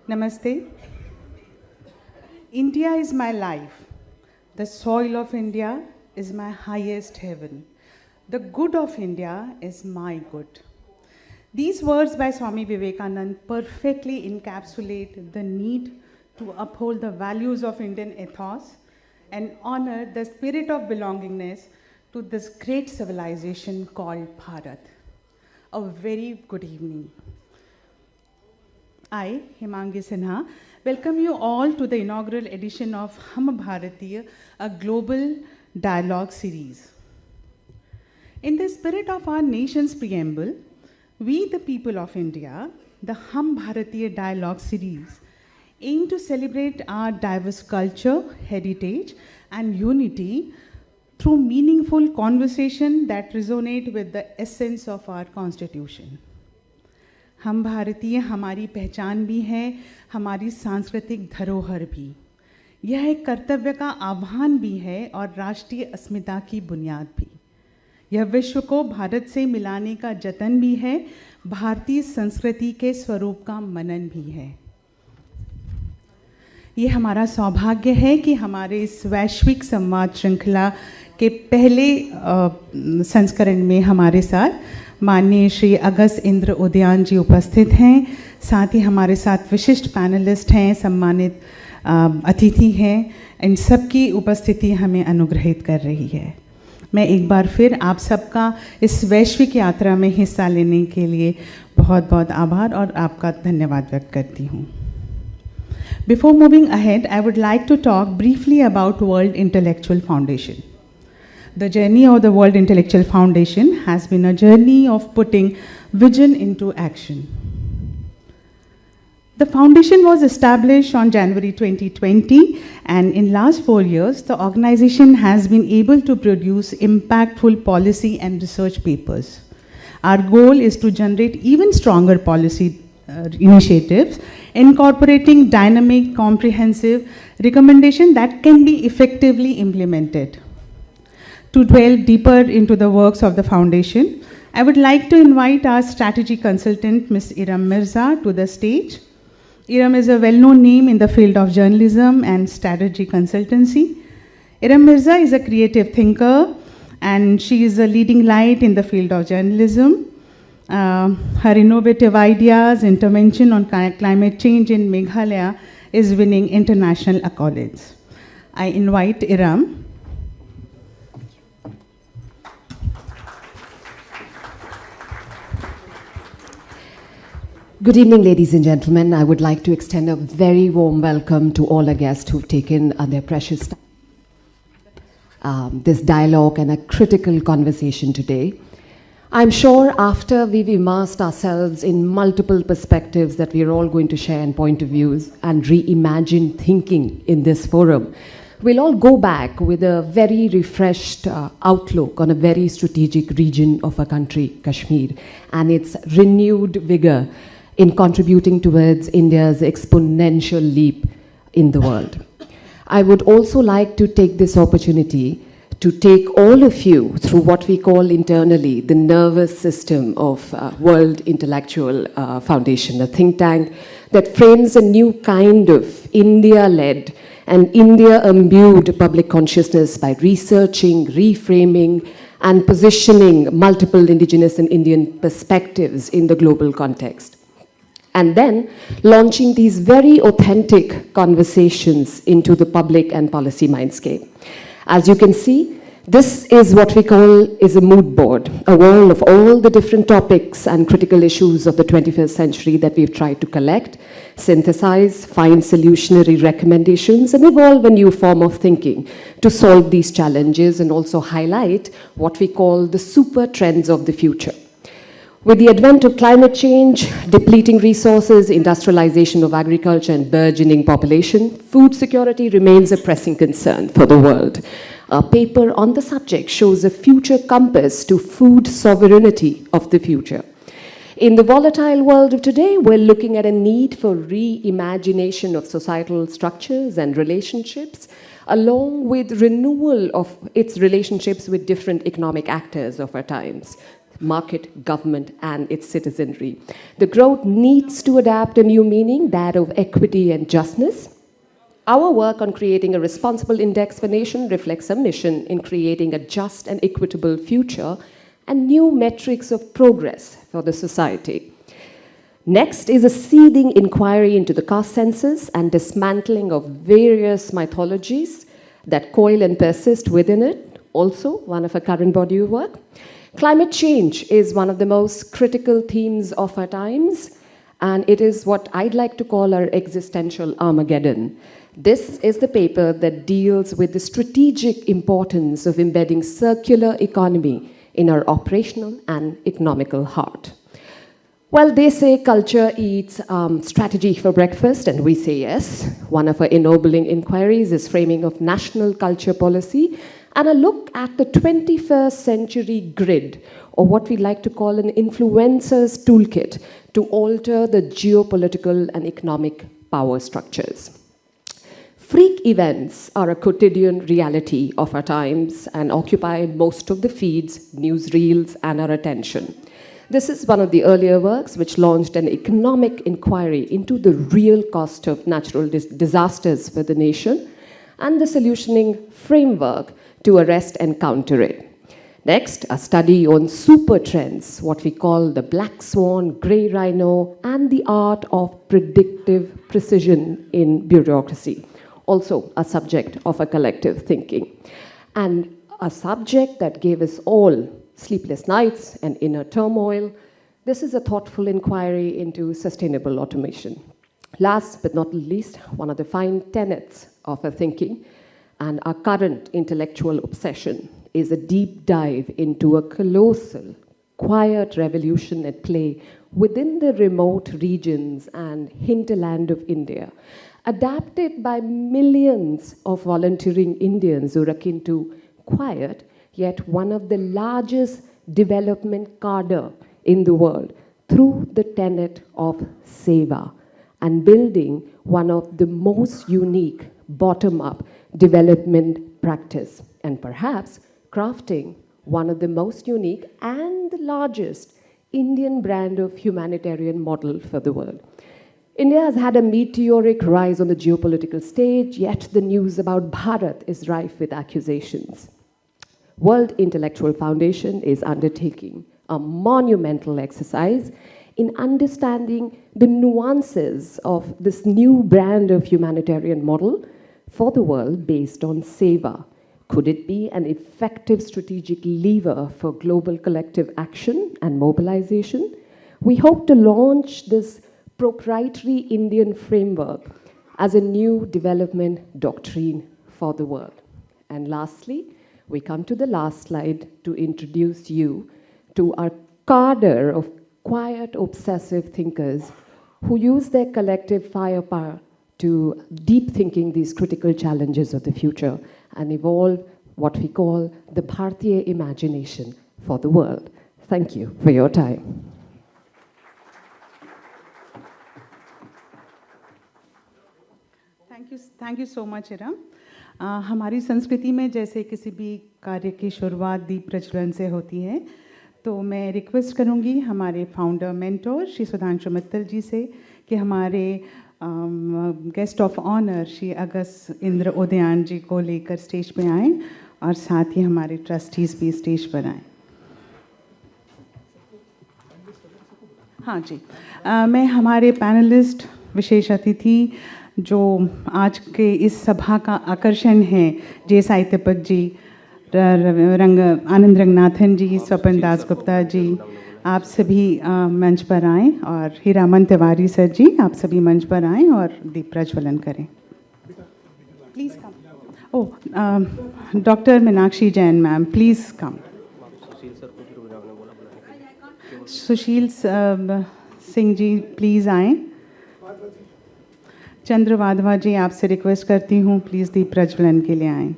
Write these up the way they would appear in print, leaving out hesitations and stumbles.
Namaste. India is my life. The soil of India is my highest heaven. The good of India is my good. These words by Swami Vivekananda perfectly encapsulate the need to uphold the values of Indian ethos and honor the spirit of belongingness to this great civilization called Bharat. A very good evening. I, Himangi Sinha, welcome you all to the inaugural edition of Hum Bharatiya, a global dialogue series. In the spirit of our nation's preamble, we, the people of India, the Hum Bharatiya dialogue series, aim to celebrate our diverse culture, heritage, and unity through meaningful conversation that resonate with the essence of our constitution. हम भारतीय हमारी पहचान भी है, हमारी सांस्कृतिक धरोहर भी। यह एक कर्तव्य का आह्वान भी है और राष्ट्रीय अस्मिता की बुनियाद भी। यह विश्व को भारत से मिलाने का जतन भी है, भारतीय संस्कृति के स्वरूप का मनन भी है। ये हमारा सौभाग्य है कि हमारे इस वैश्विक संवाद श्रृंखला के पहले संस्करण में हमारे साथ माननीय श्री अगस्त इंद्र उदयान जी उपस्थित हैं। साथ ही हमारे साथ विशिष्ट पैनलिस्ट हैं, सम्मानित अतिथि हैं। इन सब की उपस्थिति हमें अनुग्रहित कर रही है। मैं एक बार फिर आप सबका इस वैश्विक यात्रा में हिस्सा लेने के लिए बहुत बहुत आभार और आपका धन्यवाद व्यक्त करती हूँ। Before moving ahead, I would like to talk briefly about World Intellectual Foundation. The journey of the World Intellectual Foundation has been a journey of putting vision into action. The foundation was established on January 2020, and in last 4 years, the organization has been able to produce impactful policy and research papers. Our goal is to generate even stronger policy initiatives, incorporating dynamic, comprehensive recommendations that can be effectively implemented. To delve deeper into the works of the foundation, I would like to invite our strategy consultant, Ms. Heeraman Mirza, to the stage. Heeraman is a well-known name in the field of journalism and strategy consultancy. Heeraman Mirza is a creative thinker, and she is a leading light in the field of journalism. Her innovative ideas, intervention on climate change in Meghalaya is winning international accolades. I invite Heeraman. Good evening, ladies and gentlemen. I would like to extend a very warm welcome to all our guests who've taken their precious time, this dialogue and a critical conversation today. I'm sure after we've immersed ourselves in multiple perspectives that we're all going to share and point of views and reimagine thinking in this forum, we'll all go back with a very refreshed outlook on a very strategic region of our country, Kashmir, and its renewed vigor in contributing towards India's exponential leap in the world. I would also like to take this opportunity to take all of you through what we call internally the nervous system of World Intellectual Foundation, a think tank that frames a new kind of India-led and India-imbued public consciousness by researching, reframing, and positioning multiple indigenous and Indian perspectives in the global context. And then launching these very authentic conversations into the public and policy mindscape. As you can see, this is what we call is a mood board, a wall of all the different topics and critical issues of the 21st century that we've tried to collect, synthesize, find solutionary recommendations, and evolve a new form of thinking to solve these challenges and also highlight what we call the super trends of the future. With the advent of climate change, depleting resources, industrialization of agriculture, and burgeoning population, food security remains a pressing concern for the world. A paper on the subject shows a future compass to food sovereignty of the future. In the volatile world of today, we're looking at a need for reimagination of societal structures and relationships, along with renewal of its relationships with different economic actors of our times. market, government, and its citizenry. The growth needs to adapt a new meaning, that of equity and justness. Our work on creating a responsible index for nation reflects a mission in creating a just and equitable future and new metrics of progress for the society. Next is a seething inquiry into the caste census and dismantling of various mythologies that coil and persist within it, also one of our current body of work. Climate change is one of the most critical themes of our times, and it is what I'd like to call our existential Armageddon. This is the paper that deals with the strategic importance of embedding circular economy in our operational and economical heart. Well, they say culture eats strategy for breakfast, and we say yes. One of our ennobling inquiries is framing of national culture policy and a look at the 21st century grid, or what we like to call an influencer's toolkit, to alter the geopolitical and economic power structures. Freak events are a quotidian reality of our times and occupy most of the feeds, newsreels, and our attention. This is one of the earlier works which launched an economic inquiry into the real cost of natural disasters for the nation and the solutioning framework to arrest and counter it. Next, a study on super trends, what we call the black swan, grey rhino, and the art of predictive precision in bureaucracy. Also a subject of a collective thinking. And a subject that gave us all sleepless nights and inner turmoil. This is a thoughtful inquiry into sustainable automation. Last but not least, one of the fine tenets of our thinking and our current intellectual obsession is a deep dive into a colossal, quiet revolution at play within the remote regions and hinterland of India, adapted by millions of volunteering Indians who are akin to quiet, yet one of the largest development cadre in the world, through the tenet of seva, and building one of the most unique bottom-up development practice, and perhaps crafting one of the most unique and the largest Indian brand of humanitarian model for the world. India has had a meteoric rise on the geopolitical stage, yet the news about Bharat is rife with accusations. World Intellectual Foundation is undertaking a monumental exercise in understanding the nuances of this new brand of humanitarian model for the world based on seva. Could it be an effective strategic lever for global collective action and mobilization? We hope to launch this proprietary Indian framework as a new development doctrine for the world. And lastly, we come to the last slide to introduce you to our cadre of quiet, obsessive thinkers who use their collective firepower to deep thinking these critical challenges of the future and evolve what we call the Bharatiya imagination for the world. Thank you for your time. Thank you so much, Hiram. हमारी संस्कृति में जैसे किसी भी कार्य की शुरुआत दीप प्रज्वलन से होती है, तो मैं रिक्वेस्ट करूंगी हमारे फाउंडर मेंटोर श्री सुधांशु मित्तल जी से कि हमारे गेस्ट ऑफ ऑनर श्री अगस्त इंद्र उदयान जी को लेकर स्टेज पे आएं और साथ ही हमारे ट्रस्टीज़ भी स्टेज पर आएं. हाँ जी, मैं हमारे पैनलिस्ट विशेष अतिथि जो आज के इस सभा का आकर्षण है, जय साई तिपक जी, आनंद रंगनाथन जी, स्वपन दासगुप्ता जी, आप सभी मंच पर आएँ, और हीरामन तिवारी सर जी, आप सभी मंच पर आएँ और दीप प्रज्वलन करें. Please come. Oh, doctor Meenakshi Jain ma'am, please come. Sushil Singh ji please आएँ. चंद्र वाधवा जी, आपसे रिक्वेस्ट करती हूँ प्लीज़ दीप प्रज्वलन के लिए आएँ.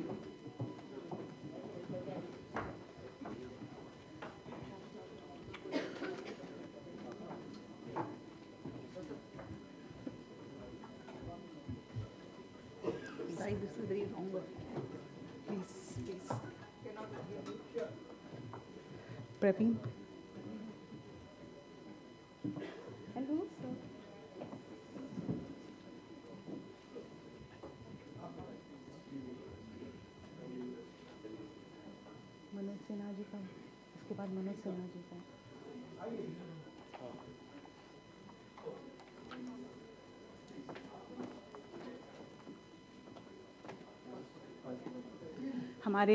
प्रवीण. हमारे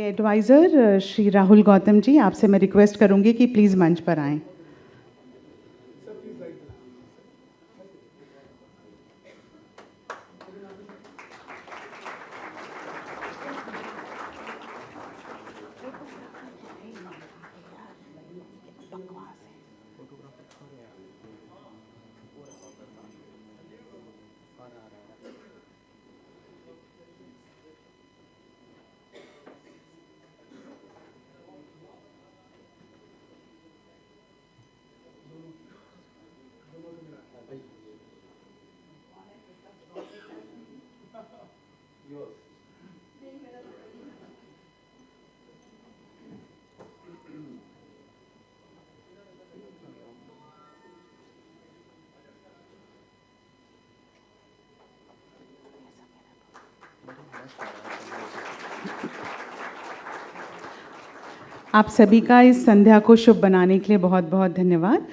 एडवाइज़र श्री राहुल गौतम जी, आपसे मैं रिक्वेस्ट करूंगी कि प्लीज़ मंच पर आएं। आप सभी का इस संध्या को शुभ बनाने के लिए बहुत बहुत धन्यवाद।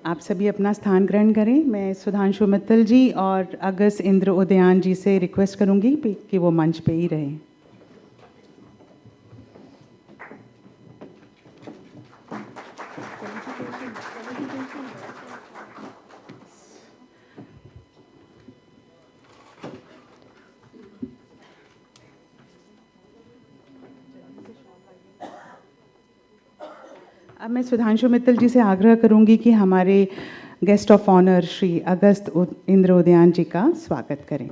आप सभी अपना स्थान ग्रहण करें। मैं सुधांशु मित्तल जी और अगस्त इंद्र उदयान जी से रिक्वेस्ट करूंगी कि वो मंच पे ही रहें। अब मैं सुधांशु मित्तल जी से आग्रह करूंगी कि हमारे गेस्ट ऑफ ऑनर श्री अगस्त इंद्र उदयान जी का स्वागत करें।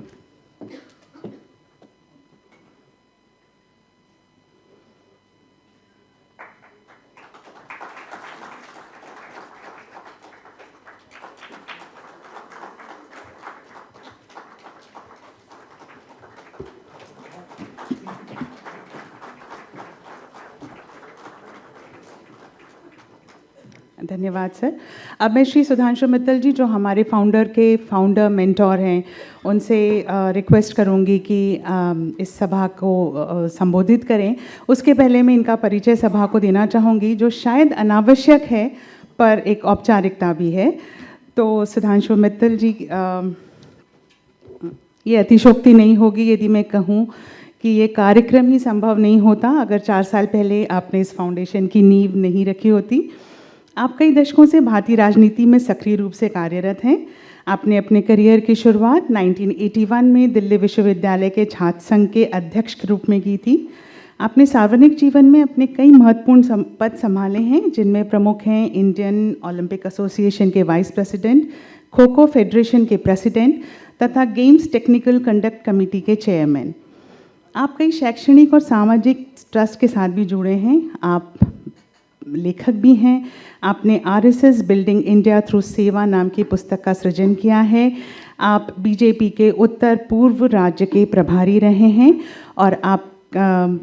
धन्यवाद सर। अब मैं श्री सुधांशु मित्तल जी, जो हमारे फाउंडर मेंटोर हैं, उनसे रिक्वेस्ट करूंगी कि इस सभा को संबोधित करें। उसके पहले मैं इनका परिचय सभा को देना चाहूँगी, जो शायद अनावश्यक है पर एक औपचारिकता भी है। तो सुधांशु मित्तल जी, ये अतिशोक्ति नहीं होगी यदि मैं कहूँ कि ये कार्यक्रम ही संभव नहीं होता अगर 4 साल पहले आपने इस फाउंडेशन की नींव नहीं रखी होती। आप कई दशकों से भारतीय राजनीति में सक्रिय रूप से कार्यरत हैं। आपने अपने करियर की शुरुआत 1981 में दिल्ली विश्वविद्यालय के छात्र संघ के अध्यक्ष के रूप में की थी। आपने सार्वजनिक जीवन में अपने कई महत्वपूर्ण पद संभाले हैं, जिनमें प्रमुख हैं इंडियन ओलंपिक एसोसिएशन के vice president, kho kho federation के प्रेसिडेंट तथा गेम्स टेक्निकल कंडक्ट कमेटी के चेयरमैन। आप कई शैक्षणिक और सामाजिक ट्रस्ट के साथ भी जुड़े हैं। आप लेखक भी हैं। आपने आरएसएस बिल्डिंग इंडिया थ्रू सेवा नाम की पुस्तक का सृजन किया है। आप बीजेपी के उत्तर पूर्व राज्य के प्रभारी रहे हैं और आप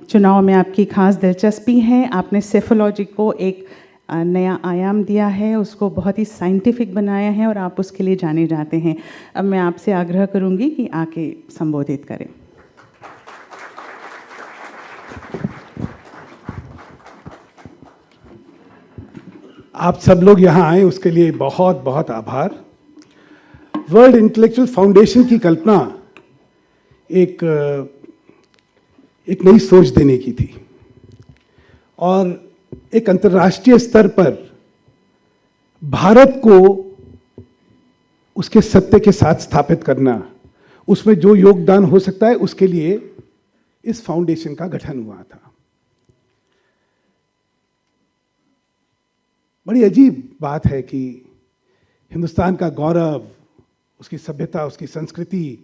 चुनाव में आपकी खास दिलचस्पी है। आपने सेफोलॉजी को एक नया आयाम दिया है, उसको बहुत ही साइंटिफिक बनाया है और आप उसके लिए जाने जाते हैं। अब मैं आपसे आग्रह करूंगी कि आके संबोधित करें। आप सब लोग यहाँ आए उसके लिए बहुत बहुत आभार। वर्ल्ड इंटेलेक्चुअल फाउंडेशन की कल्पना एक नई सोच देने की थी और एक अंतर्राष्ट्रीय स्तर पर भारत को उसके सत्य के साथ स्थापित करना, उसमें जो योगदान हो सकता है उसके लिए इस फाउंडेशन का गठन हुआ था। बड़ी अजीब बात है कि हिंदुस्तान का गौरव, उसकी सभ्यता, उसकी संस्कृति,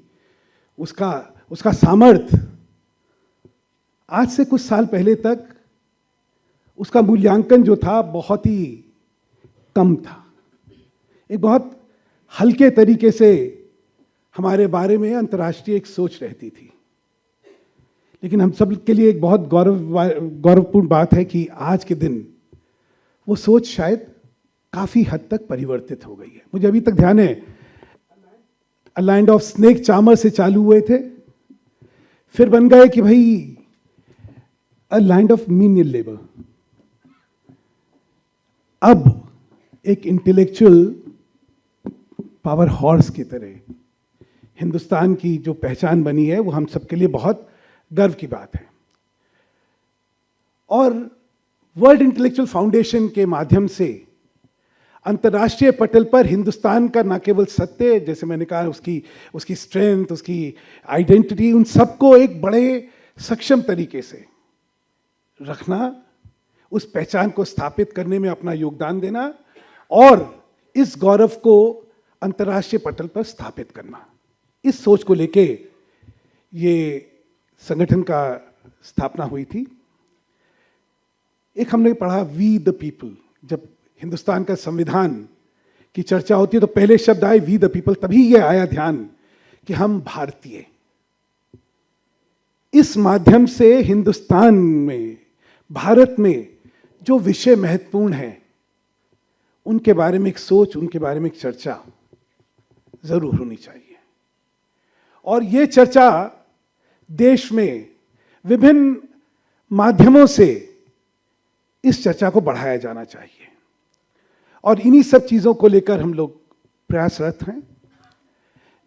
उसका सामर्थ्य आज से कुछ साल पहले तक उसका मूल्यांकन जो था बहुत ही कम था। एक बहुत हल्के तरीके से हमारे बारे में अंतर्राष्ट्रीय एक सोच रहती थी। लेकिन हम सब के लिए एक बहुत गौरवपूर्ण बात है कि आज के दिन वो सोच शायद काफी हद तक परिवर्तित हो गई है। मुझे अभी तक ध्यान है, a land of snake charmer से चालू हुए थे, फिर बन गए कि भाई a land of menial labour, अब एक इंटेलेक्चुअल पावर हॉर्स की तरह हिंदुस्तान की जो पहचान बनी है वो हम सबके लिए बहुत गर्व की बात है। और वर्ल्ड इंटेलेक्चुअल फाउंडेशन के माध्यम से अंतर्राष्ट्रीय पटल पर हिंदुस्तान का न केवल सत्य, जैसे मैंने कहा, उसकी स्ट्रेंथ, उसकी आइडेंटिटी, उन सबको एक बड़े सक्षम तरीके से रखना, उस पहचान को स्थापित करने में अपना योगदान देना और इस गौरव को अंतर्राष्ट्रीय पटल पर स्थापित करना, इस सोच को लेके ये संगठन का स्थापना हुई थी। एक हमने पढ़ा वी द पीपल। जब हिंदुस्तान का संविधान की चर्चा होती है तो पहले शब्द आए वी द पीपल, तभी ये आया ध्यान कि हम भारतीय। इस माध्यम से हिंदुस्तान में, भारत में जो विषय महत्वपूर्ण है उनके बारे में एक सोच, उनके बारे में एक चर्चा जरूर होनी चाहिए। और ये चर्चा देश में विभिन्न माध्यमों से इस चर्चा को बढ़ाया जाना चाहिए और इन्हीं सब चीजों को लेकर हम लोग प्रयासरत हैं।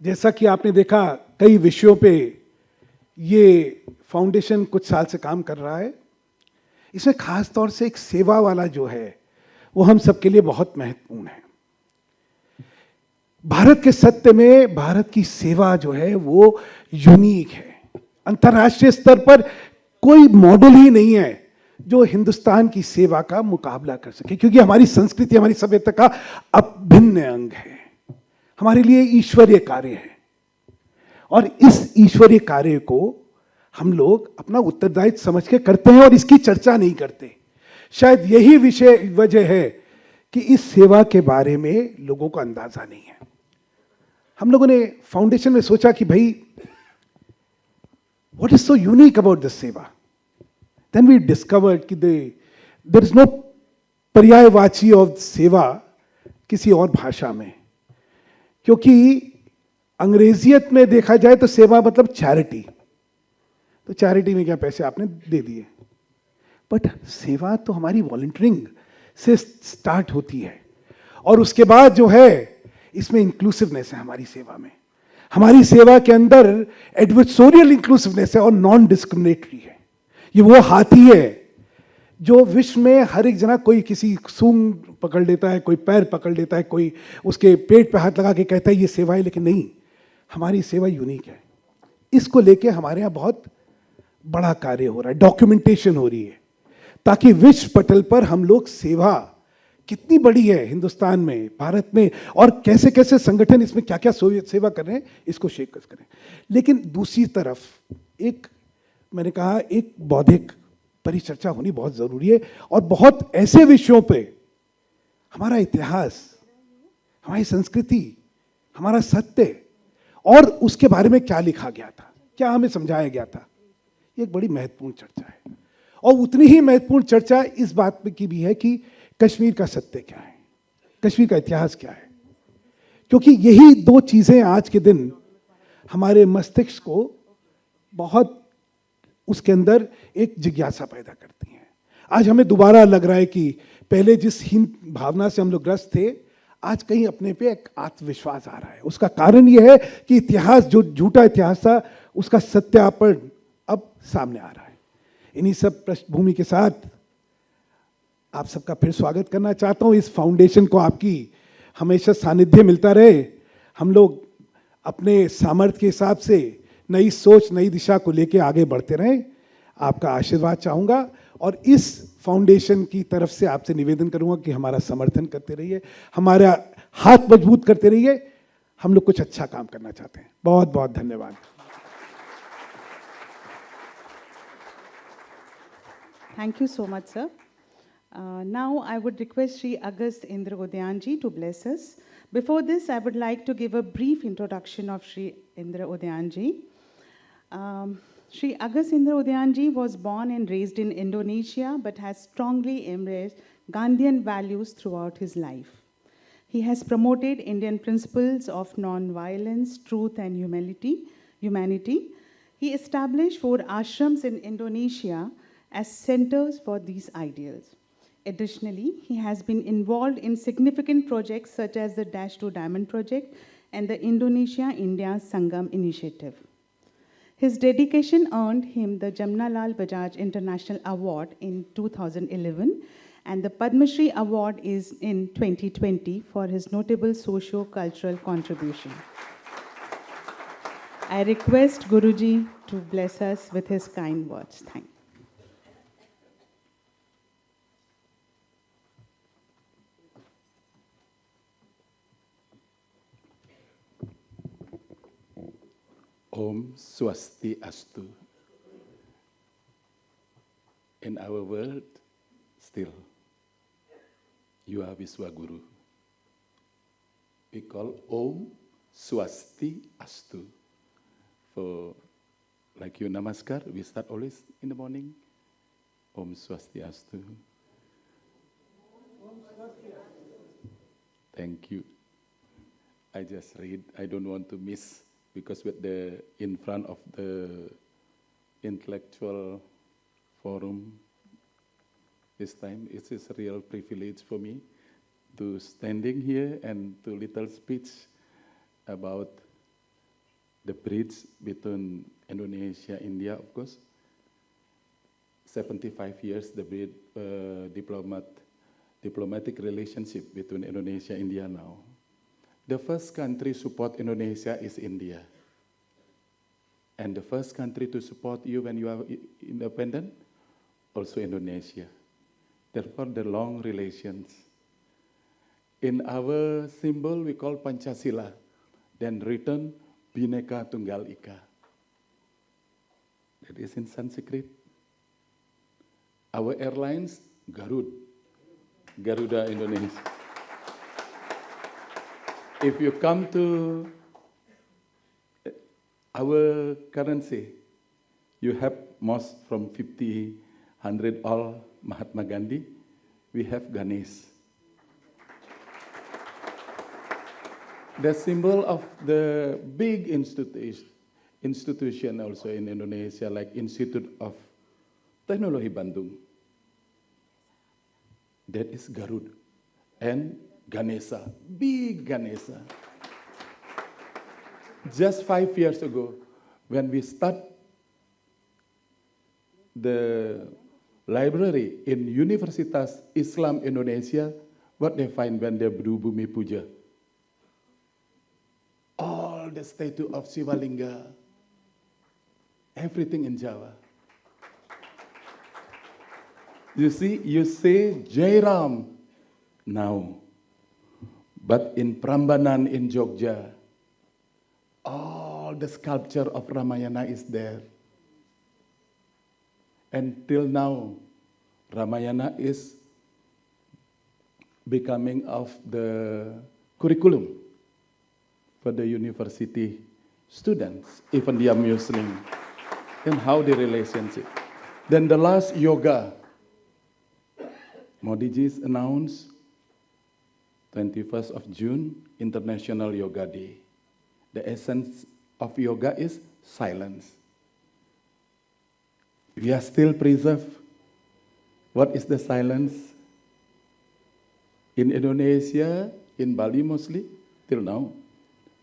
जैसा कि आपने देखा, कई विषयों पे ये फाउंडेशन कुछ साल से काम कर रहा है। इसमें खास तौर से एक सेवा वाला जो है वो हम सबके लिए बहुत महत्वपूर्ण है। भारत के सत्य में भारत की सेवा जो है वो यूनिक है। अंतर्राष्ट्रीय स्तर पर कोई मॉडल ही नहीं है जो हिंदुस्तान की सेवा का मुकाबला कर सके, क्योंकि हमारी संस्कृति, हमारी सभ्यता का अभिन्न अंग है। हमारे लिए ईश्वरीय कार्य है और इस ईश्वरीय कार्य को हम लोग अपना उत्तरदायित्व समझ के करते हैं और इसकी चर्चा नहीं करते। शायद यही वजह है कि इस सेवा के बारे में लोगों को अंदाजा नहीं है। हम लोगों ने फाउंडेशन में सोचा कि भाई, what is so unique about this सेवा? देन वी डिस्कवर्ड कि देयर इज नो पर्यायवाची ऑफ सेवा किसी और भाषा में, क्योंकि अंग्रेजियत में देखा जाए तो सेवा मतलब चैरिटी। तो चैरिटी में क्या पैसे आपने दे दिए, बट सेवा तो हमारी वॉलंटियरिंग से स्टार्ट होती है और उसके बाद जो है इसमें इंक्लूसिवनेस है। हमारी सेवा में, हमारी सेवा के अंदर एडवर्सोरियल इंक्लूसिवनेस है और नॉन डिस्क्रिमिनेटरी है। ये वो हाथी है जो विश्व में हर एक जना, कोई किसी सूंड पकड़ लेता है, कोई पैर पकड़ लेता है, कोई उसके पेट पे हाथ लगा के कहता है ये सेवा है, लेकिन नहीं, हमारी सेवा यूनिक है। इसको लेके हमारे यहाँ बहुत बड़ा कार्य हो रहा है, डॉक्यूमेंटेशन हो रही है, ताकि विश्व पटल पर हम लोग सेवा कितनी बड़ी है हिंदुस्तान में, भारत में, और कैसे कैसे संगठन इसमें क्या क्या सेवा कर रहे हैं, इसको शेयर करें। लेकिन दूसरी तरफ एक, मैंने कहा, एक बौद्धिक परिचर्चा होनी बहुत जरूरी है और बहुत ऐसे विषयों पे, हमारा इतिहास, हमारी संस्कृति, हमारा सत्य और उसके बारे में क्या लिखा गया था, क्या हमें समझाया गया था, ये एक बड़ी महत्वपूर्ण चर्चा है। और उतनी ही महत्वपूर्ण चर्चा इस बात की भी है कि कश्मीर का सत्य क्या है, कश्मीर का इतिहास क्या है, क्योंकि यही दो चीजें आज के दिन हमारे मस्तिष्क को बहुत, उसके अंदर एक जिज्ञासा पैदा करती हैं। आज हमें दोबारा लग रहा है कि पहले जिस हीन भावना से हम लोग ग्रस्त थे, आज कहीं अपने पे एक आत्मविश्वास आ रहा है। उसका कारण यह है कि इतिहास, जो झूठा इतिहास था, उसका सत्यापन अब सामने आ रहा है। इन्हीं सब पृष्ठभूमि के साथ आप सबका फिर स्वागत करना चाहता हूँ। इस फाउंडेशन को आपकी हमेशा सानिध्य मिलता रहे। हम लोग अपने सामर्थ्य के हिसाब से नई सोच, नई दिशा को लेके आगे बढ़ते रहें। आपका आशीर्वाद चाहूँगा और इस फाउंडेशन की तरफ से आपसे निवेदन करूँगा कि हमारा समर्थन करते रहिए, हमारा हाथ मजबूत करते रहिए। हम लोग कुछ अच्छा काम करना चाहते हैं। बहुत बहुत धन्यवाद। Thank you so much, sir. Now I would request Sri Agast Indra Udyanji to bless us. Before this, I would like to give a brief introduction of Sri Indra Udyanji. Sri Agast Indra Udyanji was born and raised in Indonesia, but has strongly embraced Gandhian values throughout his life. He has promoted Indian principles of non-violence, truth, and humanity. He established 4 ashrams in Indonesia as centers for these ideals. Additionally, he has been involved in significant projects such as the Dash to Diamond project and the Indonesia-India Sangam initiative. His dedication earned him the Jamnalal Bajaj International Award in 2011, and the Padma Shri Award is in 2020 for his notable socio-cultural contribution. I request Guruji to bless us with his kind words. Thank you. Om Swasti Astu. In our world, still, you are Viswaguru. We call Om Swasti Astu. For like you Namaskar, we start always in the morning. Om Swasti Astu. Thank you. I just read, I don't want to miss, because with the in front of the intellectual forum this time, it is a real privilege for me to standing here and to little speech about the bridge between Indonesia, India, of course. 75 years, the diplomatic relationship between Indonesia and India now. The first country support Indonesia is India. And the first country to support you when you are independent, also Indonesia. Therefore, the long relations. In our symbol, we call Pancasila, then written Bhinneka Tunggal Ika. That is in Sanskrit. Our airlines, Garuda Indonesia. If you come to our currency, you have most from 50, 100, all Mahatma Gandhi. We have Ganesh. The symbol of the big institution also in Indonesia, like Institute of Technology Bandung. That is Garud. And Ganesha, big Ganesha. Just 5 years ago, when we start the library in Universitas Islam Indonesia, what they find when they do Bumi Puja? All the statue of Sivalinga, everything in Java. You see, you say Jairam now, but in Prambanan in Jogja, all the sculpture of Ramayana is there. And till now, Ramayana is becoming of the curriculum for the university students, even they are Muslim, and how the relationship. Then the last yoga, Modi ji's announced 21st of June, International Yoga Day. The essence of yoga is silence. We are still preserved. What is the silence? In Indonesia, in Bali mostly, till now,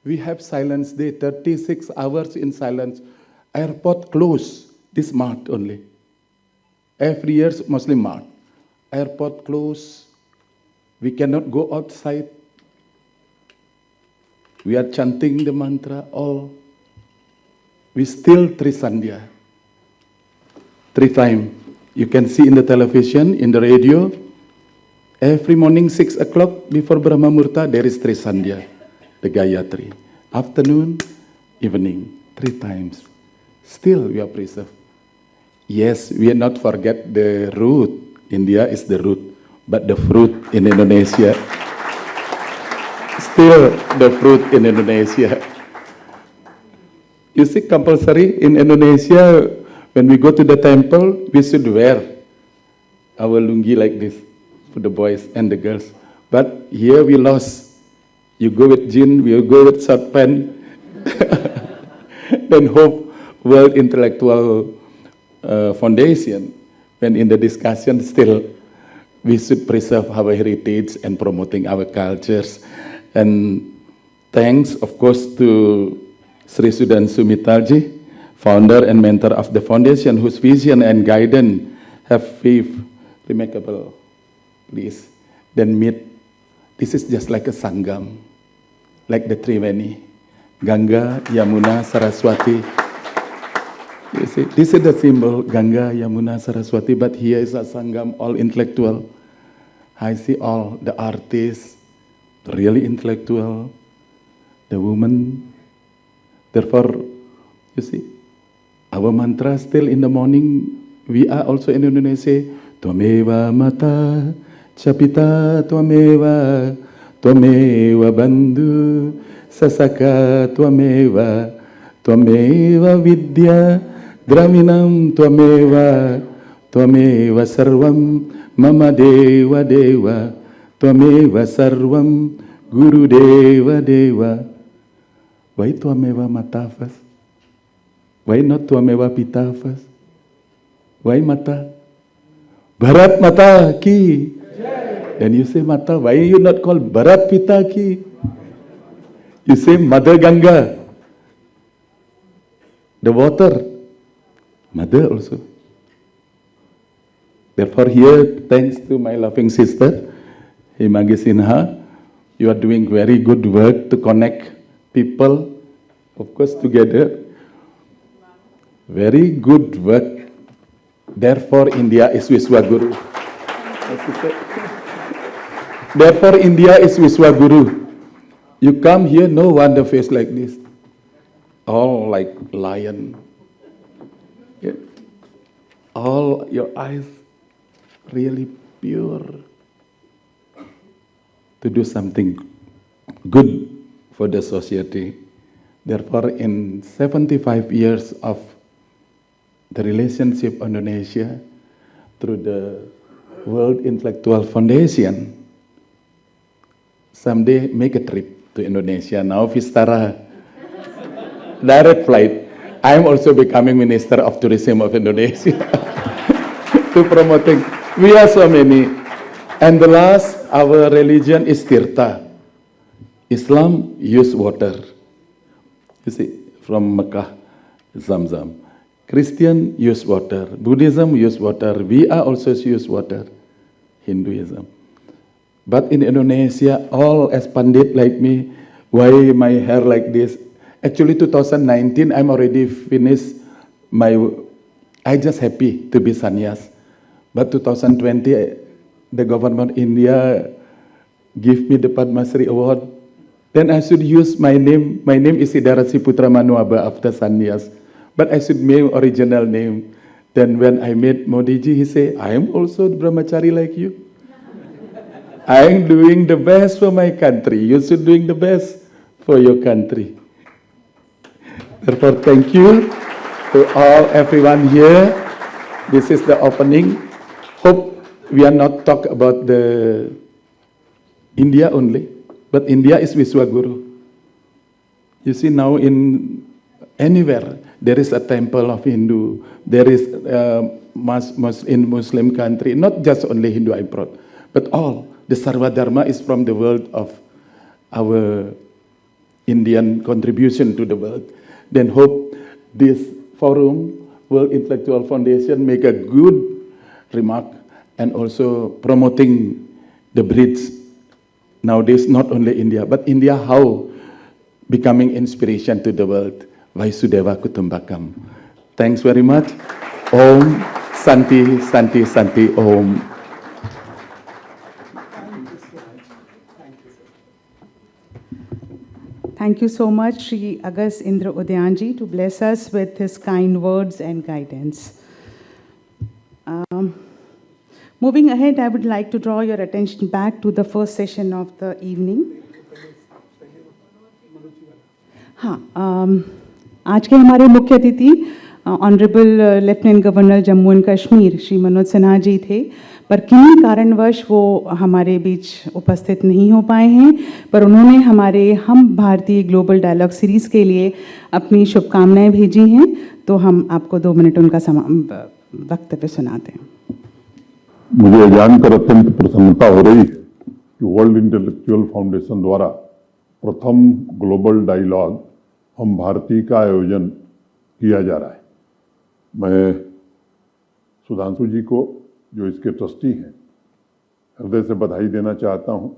we have silence day, 36 hours in silence. Airport closed this March only. Every year, mostly March. Airport closed. We cannot go outside. We are chanting the mantra, all. We still Trisandhya. 3 times. You can see in the television, in the radio, every morning 6 o'clock before Brahma Murta, there is Trisandhya, the Gayatri. Afternoon, evening, 3 times. Still we are preserved. Yes, we are not forget the root. India is the root, but the fruit in Indonesia, still the fruit in Indonesia. You see, compulsory in Indonesia, when we go to the temple, we should wear our lungi like this for the boys and the girls. But here we lost. You go with jean, we go with short pant. Then hope World Intellectual Foundation, when in the discussion still we should preserve our heritage and promoting our cultures. And thanks, of course, to Sri Sudhanshu Mittalji, founder and mentor of the foundation, whose vision and guidance have paved remarkable this. Then meet, this is just like a Sangam, like the Triveni, Ganga, Yamuna, Saraswati. You see, this is the symbol, Ganga, Yamuna, Saraswati, but here is a Sangam, all intellectual. I see all the artists, the really intellectual, the woman. Therefore, you see, our mantra still in the morning, we are also in Indonesia, Twameva mata, chapita twameva, twameva bandhu, sasaka twameva, twameva vidya, draminam twameva, twameva sarvam, mama deva deva, twameva sarvam, guru deva deva. Why twameva mata first? Why not twameva pita first? Why mata? Bharat mata ki. Then you say mata. Why you not call Bharat pita ki? You say Mother Ganga. The water, mother also. Therefore here, thanks to my loving sister, Himagi Sinha, you are doing very good work to connect people, of course, together. Very good work. Therefore, India is Viswaguru. Therefore, India is Viswaguru. You come here, no wonder face like this. All like lion. Yeah. All your eyes really pure. To do something good for the society. Therefore, in 75 years of the relationship Indonesia through the World Intellectual Foundation, someday make a trip to Indonesia. Now Vistara, direct flight. I am also becoming Minister of Tourism of Indonesia to promoting. We are so many. And the last, our religion is Tirtha. Islam use water. You see, from Mecca, Zamzam. Christian use water. Buddhism use water. We are also use water. Hinduism. But in Indonesia, all as Pandit like me, why my hair like this? Actually, 2019, I'm already finished my, I just happy to be sannyas. But 2020, the government of India give me the Padma Shri Award. Then I should use my name. My name is Sidarasi Putra Manuaba after sannyas. But I should make original name. Then when I met Modi ji, he say, I am also brahmachari like you. I am doing the best for my country. You should doing the best for your country. Therefore, thank you to everyone here. This is the opening. Hope we are not talk about the India only, but India is Viswaguru. You see now in anywhere there is a temple of Hindu. There is in Muslim country, not just only Hindu I brought, but all. The Sarva Dharma is from the world of our Indian contribution to the world. Then hope this forum, World Intellectual Foundation, make a good remark and also promoting the bridge. Nowadays, not only India, but India how becoming inspiration to the world. Vaisudeva Kutumbakam. Thanks very much. Om Santi, Santi, Santi, Om. Thank you so much, Sri Agas Indra Udyanji, to bless us with his kind words and guidance. Moving ahead, I would like to draw your attention back to the first session of the evening. हाँ, आज के हमारे मुख्य अतिथि honourable lieutenant governor Jammu and Kashmir Shri Manoj Sinha ji थे, पर किन्हीं कारणवश वो हमारे बीच उपस्थित नहीं हो पाए हैं, पर उन्होंने हमारे हम भारतीय ग्लोबल डायलॉग सीरीज़ के लिए अपनी शुभकामनाएं भेजी हैं। तो हम आपको 2 मिनट उनका वक्तव्य सुनाते हैं। मुझे जानकर अत्यंत प्रसन्नता हो रही है कि वर्ल्ड इंटेलेक्चुअल फाउंडेशन द्वारा प्रथम ग्लोबल डायलॉग हम भारतीय का आयोजन किया जा रहा है। मैं सुधांशु जी को, जो इसके ट्रस्टी हैं, हृदय से बधाई देना चाहता हूं।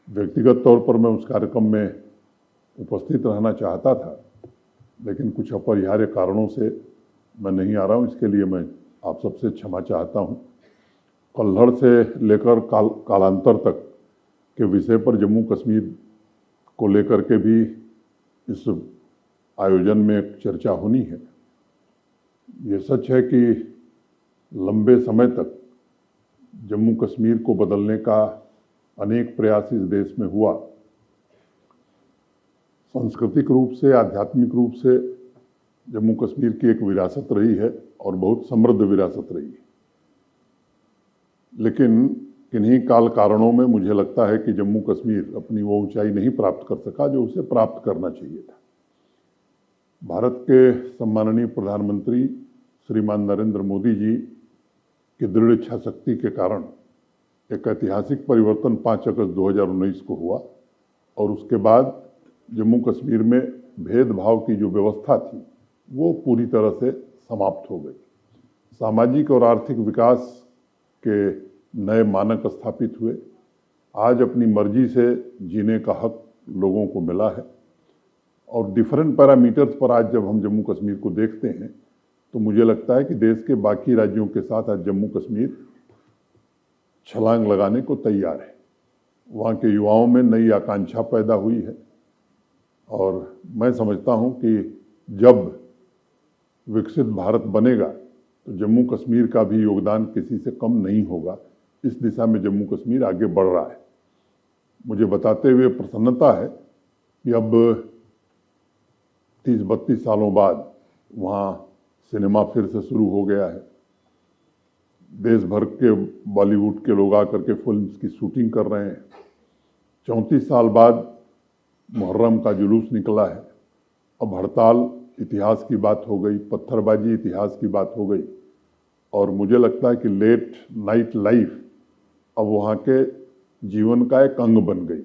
व्यक्तिगत तौर पर मैं उस कार्यक्रम में उपस्थित रहना चाहता था, लेकिन कुछ अपरिहार्य कारणों से मैं नहीं आ रहा हूं। इसके लिए मैं आप सबसे क्षमा चाहता हूं। कल्हड़ से लेकर कालांतर तक के विषय पर जम्मू कश्मीर को लेकर के भी इस आयोजन में एक चर्चा होनी है। ये सच है कि लंबे समय तक जम्मू कश्मीर को बदलने का अनेक प्रयास इस देश में हुआ। सांस्कृतिक रूप से, आध्यात्मिक रूप से जम्मू कश्मीर की एक विरासत रही है और बहुत समृद्ध विरासत रही है। लेकिन किन्हीं काल कारणों में मुझे लगता है कि जम्मू कश्मीर अपनी वो ऊंचाई नहीं प्राप्त कर सका जो उसे प्राप्त करना चाहिए था। भारत के सम्माननीय प्रधानमंत्री श्रीमान नरेंद्र मोदी जी की दृढ़ इच्छा शक्ति के कारण एक ऐतिहासिक परिवर्तन 5 अगस्त 2019 को हुआ और उसके बाद जम्मू कश्मीर में भेदभाव की जो व्यवस्था थी वो पूरी तरह से समाप्त हो गई। सामाजिक और आर्थिक विकास के नए मानक स्थापित हुए। आज अपनी मर्जी से जीने का हक लोगों को मिला है और डिफरेंट पैरामीटर्स पर आज जब हम जम्मू कश्मीर को देखते हैं तो मुझे लगता है कि देश के बाकी राज्यों के साथ आज जम्मू कश्मीर छलांग लगाने को तैयार है। वहाँ के युवाओं में नई आकांक्षा पैदा हुई है और मैं समझता हूँ कि जब विकसित भारत बनेगा तो जम्मू कश्मीर का भी योगदान किसी से कम नहीं होगा। इस दिशा में जम्मू कश्मीर आगे बढ़ रहा है। मुझे बताते हुए प्रसन्नता है कि अब 30-32 सालों बाद वहाँ सिनेमा फिर से शुरू हो गया है। देश भर के बॉलीवुड के लोग आकर के फिल्म की शूटिंग कर रहे हैं। 34 साल बाद मुहर्रम का जुलूस निकला है। अब हड़ताल इतिहास की बात हो गई, पत्थरबाजी इतिहास की बात हो गई और मुझे लगता है कि लेट नाइट लाइफ अब वहाँ के जीवन का एक अंग बन गई।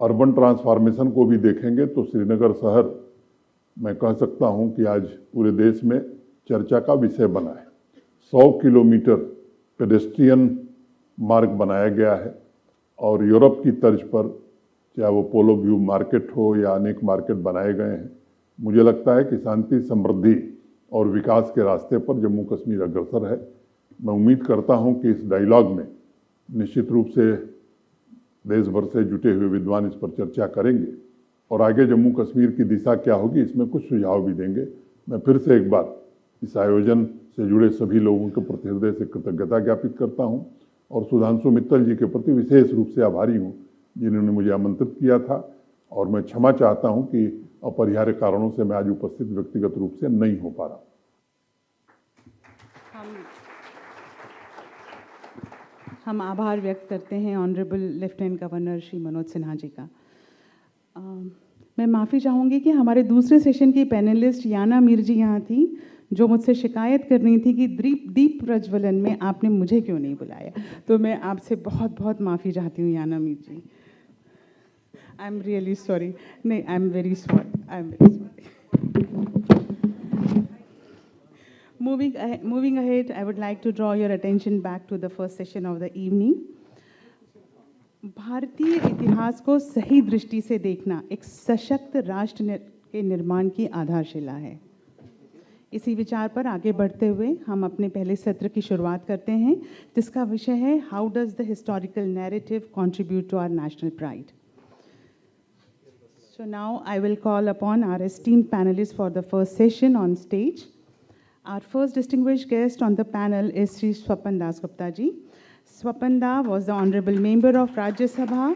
अर्बन ट्रांसफॉर्मेशन को भी देखेंगे तो श्रीनगर शहर मैं कह सकता हूँ कि आज पूरे देश में चर्चा का विषय बना है। 100 किलोमीटर पेडेस्ट्रियन मार्ग बनाया गया है और यूरोप की तर्ज पर चाहे वो पोलो व्यू मार्केट हो या अनेक मार्केट बनाए गए हैं। मुझे लगता है कि शांति, समृद्धि और विकास के रास्ते पर जम्मू कश्मीर अग्रसर है। मैं उम्मीद करता हूं कि इस डायलॉग में निश्चित रूप से देश भर से जुटे हुए विद्वान इस पर चर्चा करेंगे और आगे जम्मू कश्मीर की दिशा क्या होगी इसमें कुछ सुझाव भी देंगे। मैं फिर से एक बार इस आयोजन से जुड़े सभी लोगों के प्रति हृदय से कृतज्ञता ज्ञापित करता हूं और सुधांशु मित्तल जी के प्रति विशेष रूप से आभारी हूं जिन्होंने मुझे आमंत्रित किया था और मैं क्षमा चाहता हूं कि अपरिहार्य कारणों से मैं आज उपस्थित व्यक्तिगत रूप से नहीं हो पा रहा। हम आभार व्यक्त करते हैं honourable lieutenant governor Shri Manoj Sinha ji का। मैं माफ़ी चाहूँगी कि हमारे दूसरे सेशन की पैनलिस्ट याना मीर जी यहाँ थी जो मुझसे शिकायत कर रही थी कि दीप प्रज्वलन में आपने मुझे क्यों नहीं बुलाया। तो मैं आपसे बहुत बहुत माफ़ी चाहती हूँ Yana Mir ji. I am really sorry. नहीं, I am very sorry. Moving ahead, I would like to draw your attention back to the first session of the evening. भारतीय इतिहास को सही दृष्टि से देखना एक सशक्त राष्ट्र के निर्माण की आधारशिला है। इसी विचार पर आगे बढ़ते हुए हम अपने पहले सत्र की शुरुआत करते हैं जिसका विषय है how does the historical narrative contribute to our national pride. So now I will call upon our esteemed panelists for the first session on stage. Our first distinguished guest on the panel is Sri Swapan Dasgupta ji. Swapan Da was the honorable member of Rajya Sabha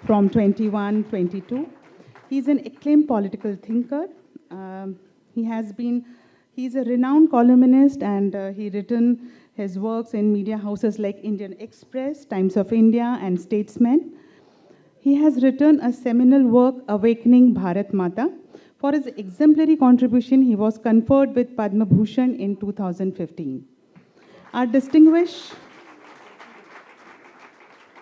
from 21-22. He is an acclaimed political thinker. He is a renowned columnist and he written his works in media houses like Indian Express, Times of India and Statesman. He has written a seminal work, Awakening Bharat Mata. For his exemplary contribution, he was conferred with Padma Bhushan in 2015. Our distinguished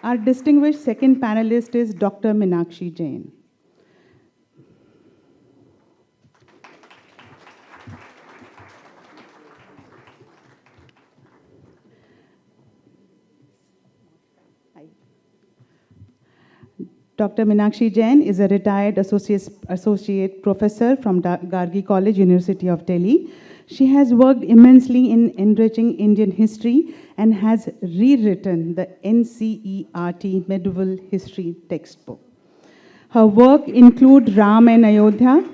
Our distinguished second panelist is Dr. Meenakshi Jain. Dr. Meenakshi Jain is a retired associate professor from Gargi College, University of Delhi. She has worked immensely in enriching Indian history and has rewritten the NCERT medieval history textbook. Her work include Ram and Ayodhya,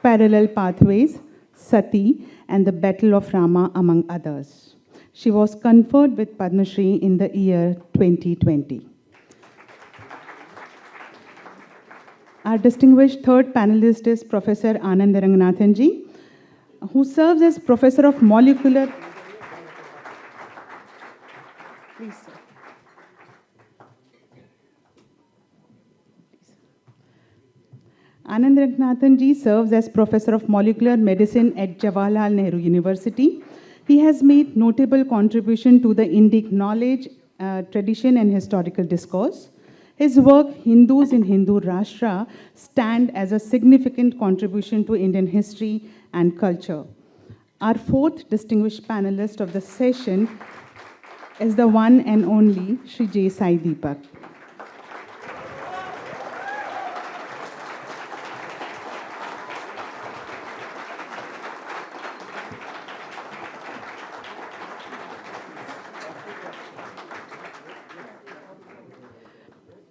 Parallel Pathways, Sati, and the Battle of Rama, among others. She was conferred with Padma Shri in the year 2020. Our distinguished third panelist is Professor Anand Ranganathan ji, who serves as Professor of Molecular... Please, sir. Anand Ranganathan ji serves as Professor of Molecular Medicine at Jawaharlal Nehru University. He has made notable contribution to the Indic knowledge, tradition and historical discourse. His work, Hindus in Hindu Rashtra, stand as a significant contribution to Indian history and culture. Our fourth distinguished panelist of the session is the one and only Shri J. Sai Deepak.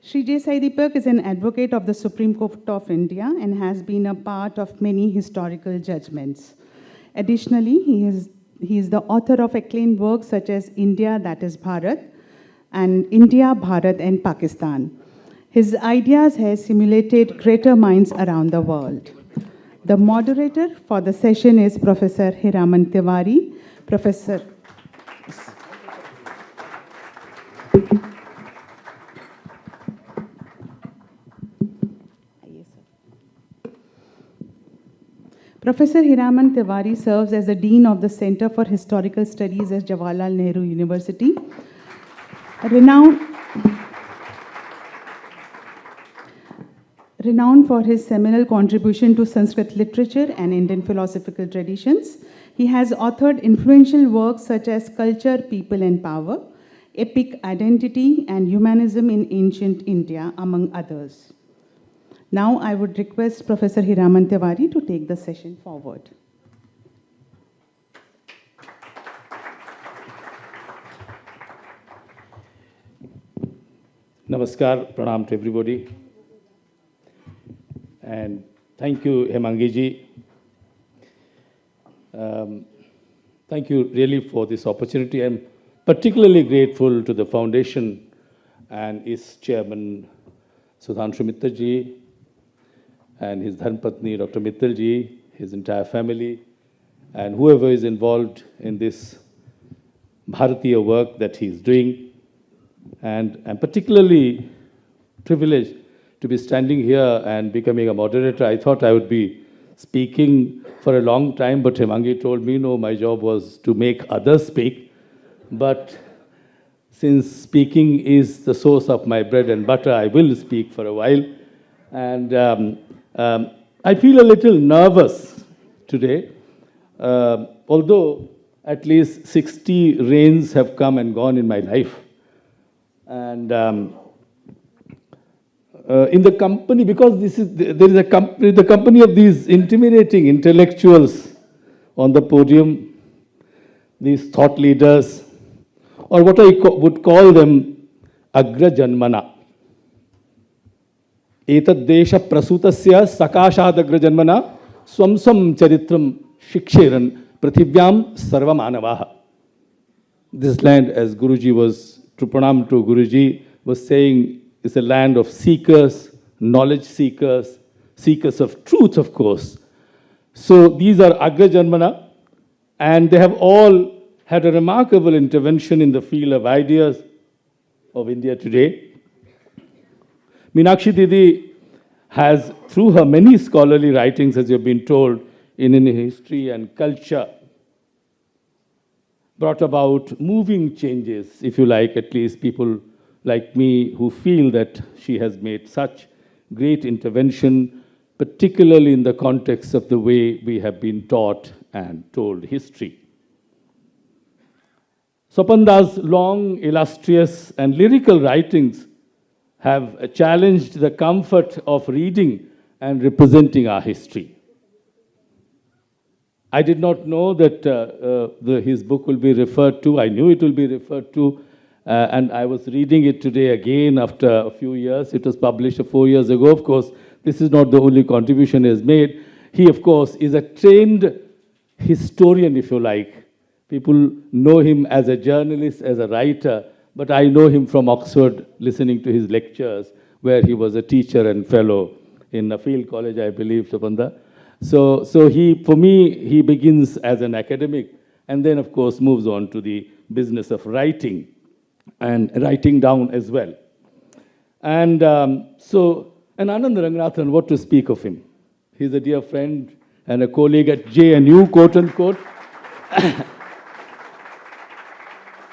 Shri J. Sai Deepak is an advocate of the Supreme Court of India and has been a part of many historical judgments. Additionally, he is the author of acclaimed works such as India, that is Bharat, and India, Bharat, and Pakistan. His ideas have simulated greater minds around the world. The moderator for the session is Professor Heeraman Tiwari. Professor... Professor Heeraman Tiwari serves as the Dean of the Center for Historical Studies at Jawaharlal Nehru University. Renowned for his seminal contribution to Sanskrit literature and Indian philosophical traditions, he has authored influential works such as Culture, People and Power, Epic Identity, and Humanism in Ancient India, among others. Now I would request Professor Heeraman Tiwari to take the session forward. Namaskar, pranam to everybody. And thank you, Hemangi ji. Thank you really for this opportunity. I'm particularly grateful to the foundation and its chairman, Sudhanshu Mittal ji, and his Dharmapatni, Dr. Mittal ji, his entire family, and whoever is involved in this Bharatiya work that he's doing. And I'm particularly privileged to be standing here and becoming a moderator. I thought I would be speaking for a long time, but Hemangi told me, no, my job was to make others speak. But since speaking is the source of my bread and butter, I will speak for a while. And I feel a little nervous today, although at least 60 rains have come and gone in my life. And in the company, because there is a company, the company of these intimidating intellectuals on the podium, these thought leaders, or what I would call them, Agra Janmana. Etadesha prasutasya sakashadagra janmana swamsam charitram shiksheran prathivyam sarvamanavaha. This land, as Guruji was, to pranam to Guruji, was saying, is a land of seekers, knowledge seekers, seekers of truth, of course. So these are Agra Janmana, and they have all had a remarkable intervention in the field of ideas of India today. Meenakshi Didi has, through her many scholarly writings, as you've been told, in Indian history and culture, brought about moving changes, if you like, at least people like me who feel that she has made such great intervention, particularly in the context of the way we have been taught and told history. Swapan's long, illustrious, and lyrical writings have challenged the comfort of reading and representing our history. I did not know that his book will be referred to. I knew it will be referred to, and I was reading it today again after a few years. It was published 4 years ago. Of course, this is not the only contribution he has made. He, of course, is a trained historian, if you like. People know him as a journalist, as a writer, but I know him from Oxford, listening to his lectures, where he was a teacher and fellow in a field college, I believe, Swapan. So for me, he begins as an academic and then, of course, moves on to the business of writing and writing down as well. And and Anand Ranganathan, what to speak of him? He's a dear friend and a colleague at JNU, quote unquote.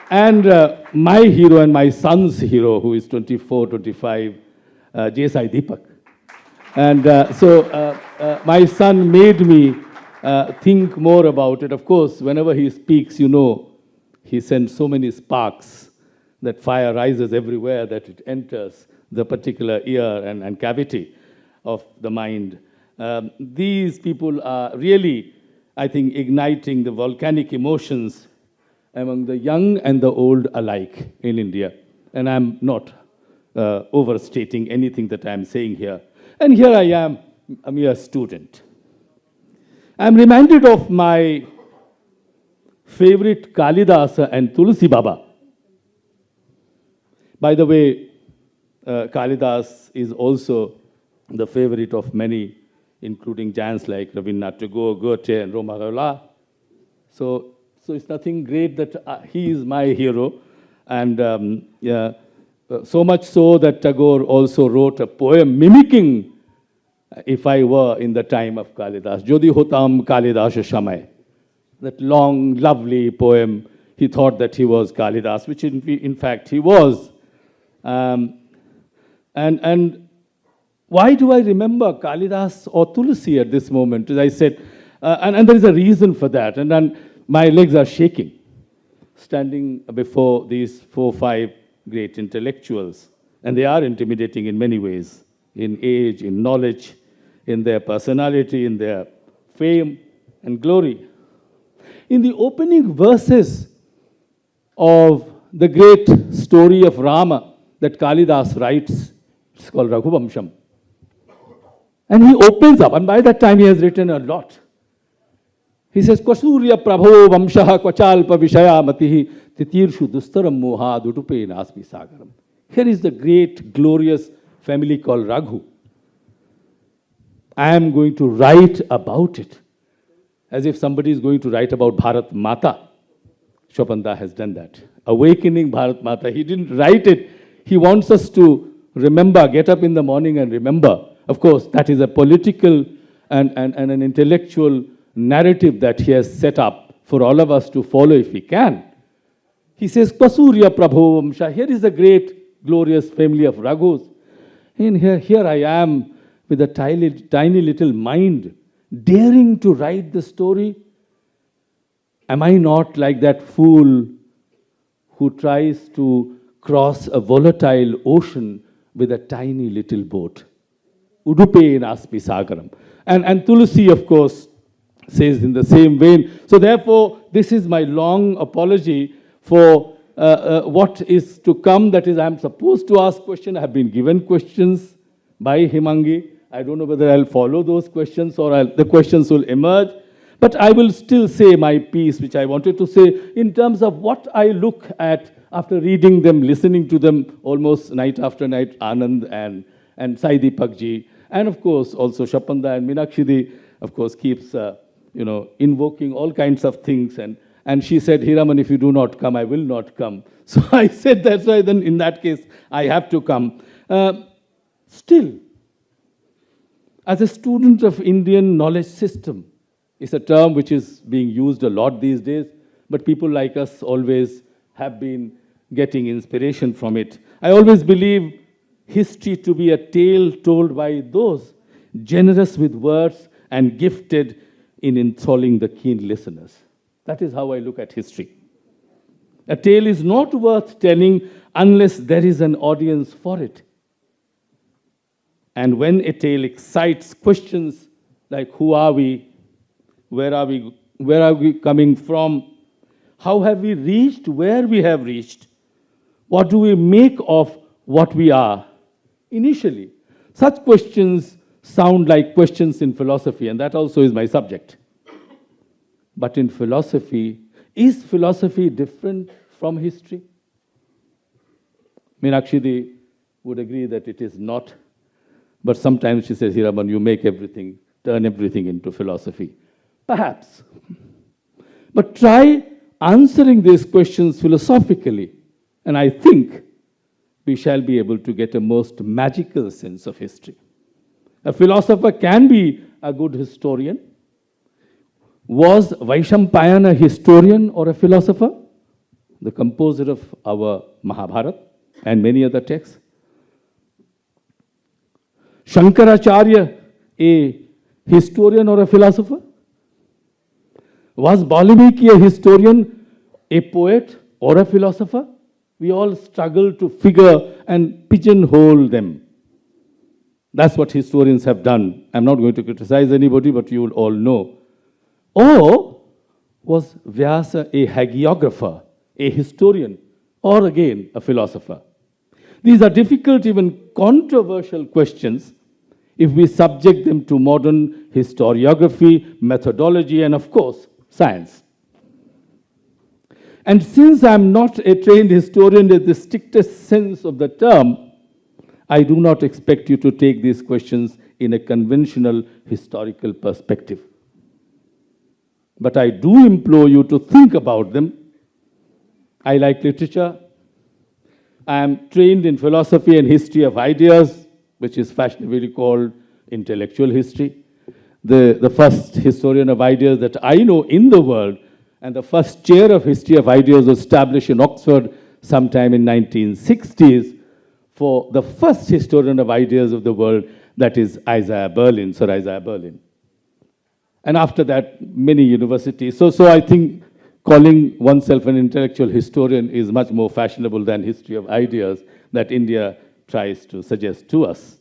And my hero and my son's hero, who is 24, 25, Deepak. And my son made me think more about it. Of course, whenever he speaks, you know, he sends so many sparks that fire rises everywhere that it enters the particular ear and cavity of the mind. These people are really, I think, igniting the volcanic emotions among the young and the old alike in India. And I'm not overstating anything that I'm saying here. And here I am, a mere student. I'm reminded of my favorite Kalidasa and Tulsi Baba. By the way, Kalidas is also the favorite of many, including Jains like Rabindranath Tagore, Goethe, and Roma Rolla. So it's nothing great that he is my hero. And so much so that Tagore also wrote a poem mimicking if I were in the time of Kalidas. Jodi hotam Kalidas Shamay. That long, lovely poem, he thought that he was Kalidas, which in fact he was. And why do I remember Kalidas or Tulsi at this moment? As I said, and there is a reason for that. And then my legs are shaking, standing before these 4 or 5 great intellectuals. And they are intimidating in many ways, in age, in knowledge, in their personality, in their fame and glory. In the opening verses of the great story of Rama that Kalidas writes, it's called Raghuvamsham. And he opens up, and by that time he has written a lot. He says, Kwasurya Prabho Vamshaha Kwachalpa Vishaya Matihi Titirshu Dustaram Moha Dutupe Nasmi Sagaram. Here is the great, glorious family called Raghu. I am going to write about it, as if somebody is going to write about Bharat Mata. Swapan has done that. Awakening Bharat Mata. He didn't write it. He wants us to remember, get up in the morning and remember. Of course, that is a political and an intellectual narrative that he has set up for all of us to follow if we can. He says, Kwasurya Prabho Vamsha. Here is a great, glorious family of Raghus. And here I am with a tiny little mind, daring to write the story. Am I not like that fool who tries to cross a volatile ocean with a tiny little boat? Udupe Nasmi Sagaram. And Tulsi, of course, says in the same vein. So therefore, this is my long apology for what is to come. That is, I'm supposed to ask questions. I have been given questions by Himangi. I don't know whether I'll follow those questions or the questions will emerge. But I will still say my piece, which I wanted to say, in terms of what I look at after reading them, listening to them almost night after night, Anand and Sai Deepak ji. And of course, also Swapan and Meenakshi, of course, keeps invoking all kinds of things. And she said, Heeraman, if you do not come, I will not come. So I said, that's why then in that case, I have to come. Still, as a student of Indian knowledge system, it's a term which is being used a lot these days, but people like us always have been getting inspiration from it. I always believe history to be a tale told by those generous with words and gifted in enthralling the keen listeners. That is how I look at history. A tale is not worth telling unless there is an audience for it. And when a tale excites questions like who are we, where are we coming from, how have we reached where we have reached, what do we make of what we are? Initially, such questions sound like questions in philosophy, and that also is my subject. But in philosophy, is philosophy different from history? Meenakshi would agree that it is not. But sometimes she says, Heeraman, you make everything, turn everything into philosophy. Perhaps. But try answering these questions philosophically, and I think we shall be able to get a most magical sense of history. A philosopher can be a good historian. Was Vaishampayana a historian or a philosopher? The composer of our Mahabharata and many other texts. Shankaracharya, a historian or a philosopher? Was Valmiki a historian, a poet, or a philosopher? We all struggle to figure and pigeonhole them. That's what historians have done. I'm not going to criticize anybody, but you will all know. Or was Vyasa a hagiographer, a historian, or again a philosopher? These are difficult, even controversial questions if we subject them to modern historiography, methodology, and of course, science. And since I'm not a trained historian in the strictest sense of the term, I do not expect you to take these questions in a conventional historical perspective. But I do implore you to think about them. I like literature. I am trained in philosophy and history of ideas, which is fashionably called intellectual history. The first historian of ideas that I know in the world, and the first chair of history of ideas was established in Oxford sometime in 1960s for the first historian of ideas of the world, that is Isaiah Berlin, Sir Isaiah Berlin. And after that, many universities. So I think calling oneself an intellectual historian is much more fashionable than history of ideas that India tries to suggest to us.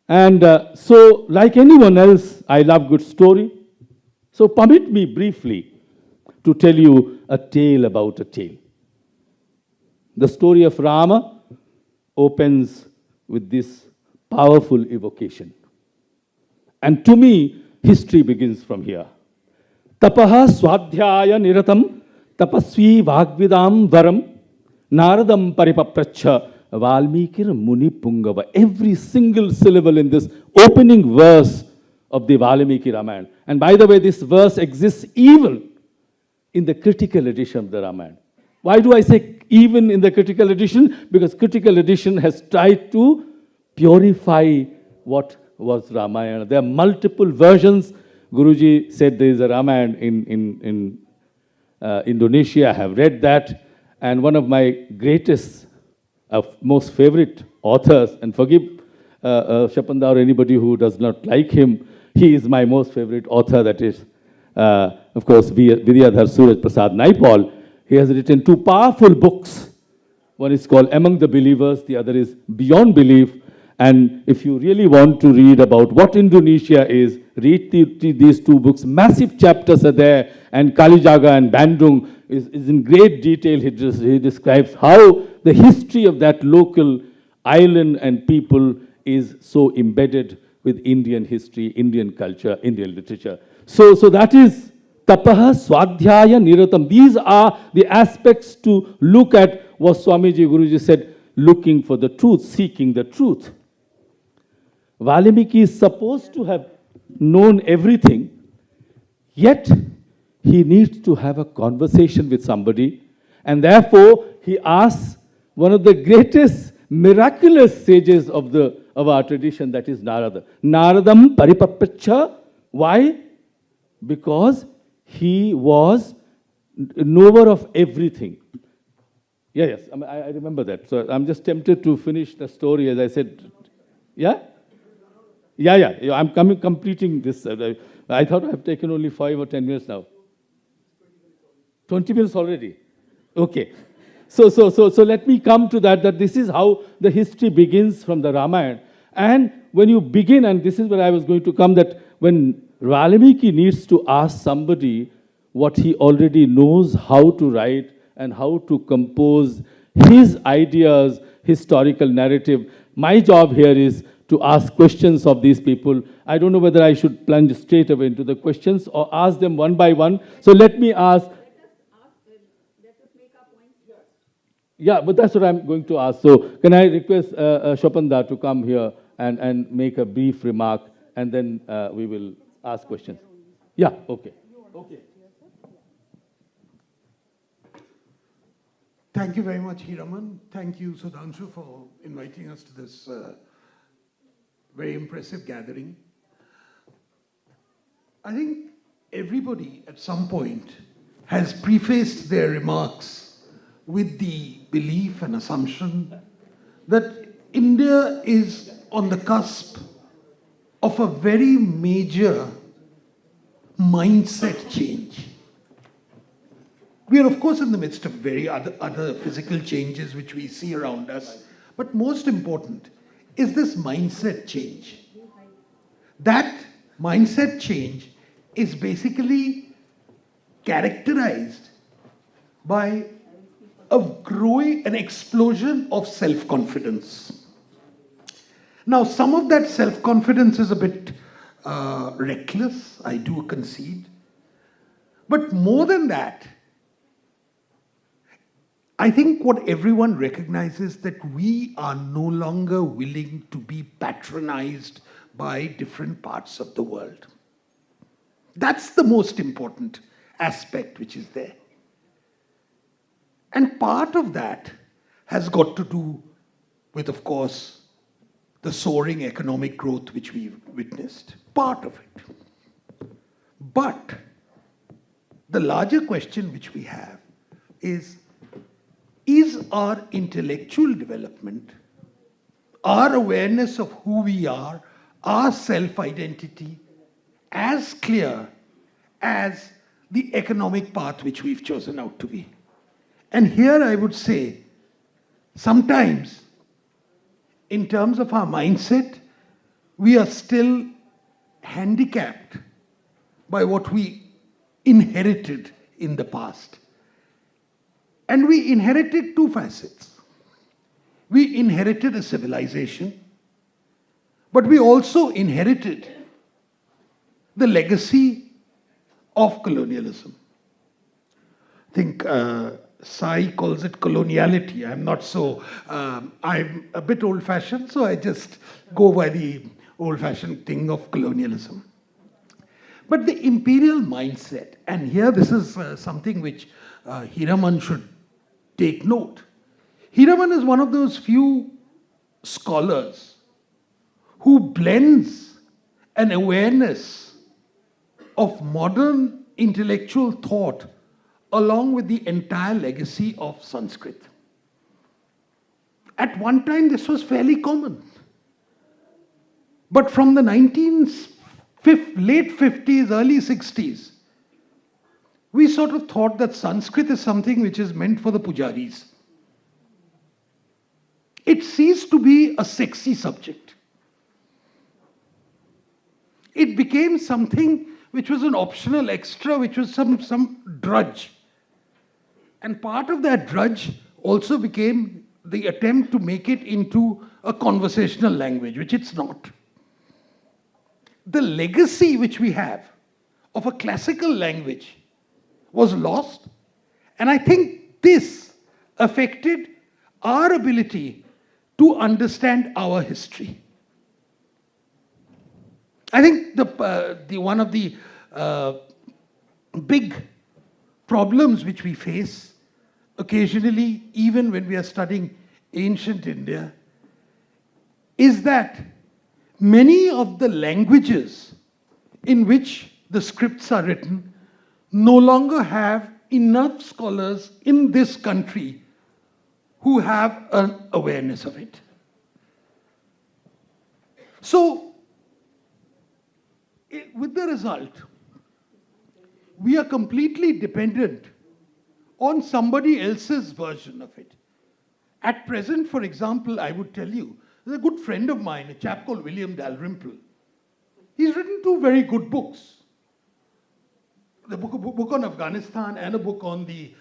And so, like anyone else, I love good story. So permit me briefly to tell you a tale about a tale. The story of Rama opens with this powerful evocation. And to me, history begins from here. Tapaha swadhyaya niratam tapasvi vagvidam varam naradam paripapracha Valmikir Muni Pungava. Every single syllable in this opening verse of the Valmiki Ramayana. And by the way, this verse exists even in the critical edition of the Ramayana. Why do I say even in the critical edition? Because critical edition has tried to purify what was Ramayana. There are multiple versions. Guruji said there is a Ramayana in Indonesia. I have read that. And one of my greatest, most favorite authors, and forgive Shapanda or anybody who does not like him, he is my most favorite author, that is, of course, Vidyadhar Suraj Prasad Naipaul. He has written two powerful books. One is called Among the Believers, the other is Beyond Belief. And if you really want to read about what Indonesia is, read these two books. Massive chapters are there, and Kalijaga and Bandung is in great detail. He describes how the history of that local island and people is so embedded with Indian history, Indian culture, Indian literature. So that is Tapaha Swadhyaya Niratam. These are the aspects to look at what Swamiji Guruji said, looking for the truth, seeking the truth. Valmiki is supposed to have known everything, yet he needs to have a conversation with somebody, and therefore he asks one of the greatest miraculous sages of our tradition, that is Narada. Naradam Paripapracha. Why? Because he was knower of everything. Yeah, yes, I remember that. So I'm just tempted to finish the story, as I said. Yeah? Yeah. I'm completing this. I thought I've taken only 5 or 10 minutes now. 20 minutes already. Okay. So let me come to that this is how the history begins from the Ramayana. And when you begin, and this is where I was going to come, that when Valmiki needs to ask somebody what he already knows how to write and how to compose his ideas, historical narrative, my job here is to ask questions of these people. I don't know whether I should plunge straight away into the questions or ask them one by one. So let me ask. Yeah, but that's what I'm going to ask. So can I request Swapan to come here and make a brief remark, and then we will ask questions. Yeah, okay. Thank you very much, Heeraman. Thank you, Sudhanshu, for inviting us to this very impressive gathering. I think everybody at some point has prefaced their remarks with the belief and assumption that India is on the cusp of a very major mindset change. We are, of course, in the midst of very other physical changes which we see around us. But most important is this mindset change. That mindset change is basically characterized by an explosion of self-confidence. Now, some of that self-confidence is a bit reckless, I do concede. But more than that, I think what everyone recognizes that we are no longer willing to be patronized by different parts of the world. That's the most important aspect which is there. And part of that has got to do with, of course, the soaring economic growth which we've witnessed. Part of it. But the larger question which we have is our intellectual development, our awareness of who we are, our self-identity, as clear as the economic path which we've chosen out to be? And here I would say, sometimes, in terms of our mindset, we are still handicapped by what we inherited in the past. And we inherited two facets. We inherited a civilization, but we also inherited the legacy of colonialism. I think Sai calls it coloniality. I'm not so, I'm a bit old-fashioned, so I just go by the old-fashioned thing of colonialism. But the imperial mindset, and here this is something which Heeraman should take note. Heeraman is one of those few scholars who blends an awareness of modern intellectual thought along with the entire legacy of Sanskrit. At one time, this was fairly common. But from the late 50s, early 60s, we sort of thought that Sanskrit is something which is meant for the pujaris. It ceased to be a sexy subject. It became something which was an optional extra, which was some drudge. And part of that drudge also became the attempt to make it into a conversational language, which it's not. The legacy which we have of a classical language was lost, and I think this affected our ability to understand our history. I think one of the big problems which we face occasionally, even when we are studying ancient India, is that many of the languages in which the scripts are written no longer have enough scholars in this country who have an awareness of it. So, with the result, we are completely dependent on somebody else's version of it. At present, for example, I would tell you, there's a good friend of mine, a chap called William Dalrymple. He's written 2 very good books. The book on Afghanistan and a book on the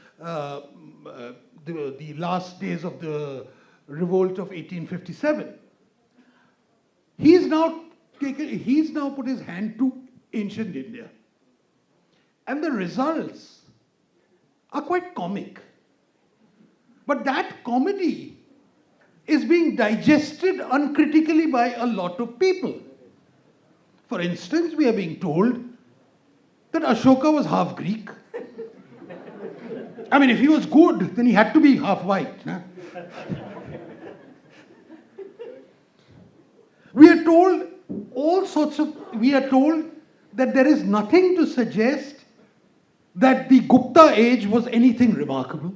last days of the revolt of 1857. He's now put his hand to ancient India. And the results are quite comic. But that comedy is being digested uncritically by a lot of people. For instance, we are being told that Ashoka was half Greek. I mean, if he was good, then he had to be half white. Nah? We are told that there is nothing to suggest that the Gupta age was anything remarkable,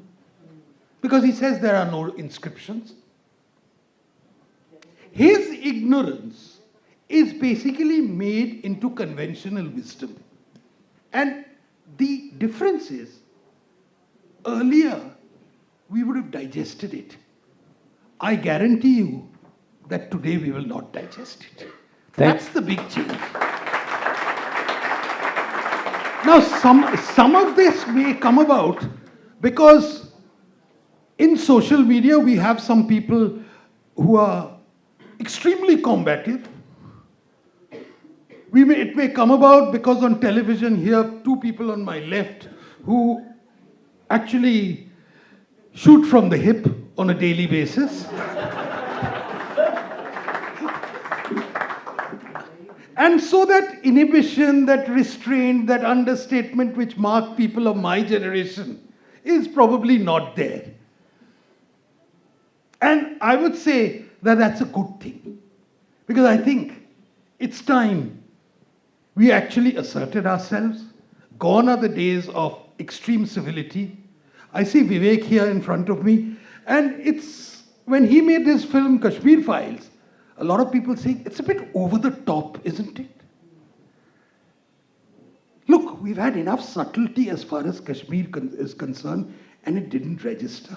because he says there are no inscriptions. His ignorance is basically made into conventional wisdom. And the difference is, earlier we would have digested it. I guarantee you that today we will not digest it. That's the big change. Now, some of this may come about because in social media we have some people who are extremely combative. It may come about because on television here, 2 people on my left who actually shoot from the hip on a daily basis. And so that inhibition, that restraint, that understatement which mark people of my generation is probably not there. And I would say that that's a good thing. Because I think it's time we actually asserted ourselves. Gone are the days of extreme civility. I see Vivek here in front of me. And it's when he made his film Kashmir Files, a lot of people say it's a bit over the top, isn't it? Look, we've had enough subtlety as far as Kashmir is concerned, and it didn't register.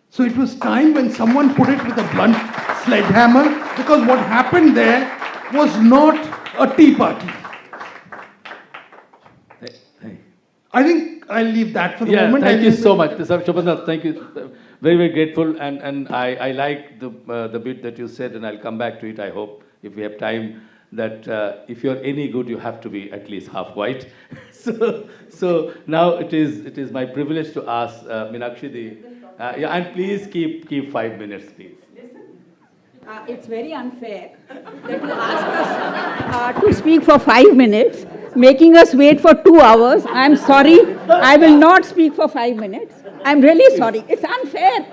So it was time when someone put it with a blunt sledgehammer, because what happened there was not a tea party. I think I'll leave that for the moment. Thank you so much. Sir Swapan, thank you. Very, very grateful. And I like the bit that you said, and I'll come back to it, I hope, if we have time, that if you're any good, you have to be at least half white. So now it is my privilege to ask Meenakshi, and please keep 5 minutes, please. It's very unfair that you ask us to speak for 5 minutes, making us wait for 2 hours. I'm sorry, I will not speak for 5 minutes. I'm really sorry. It's unfair.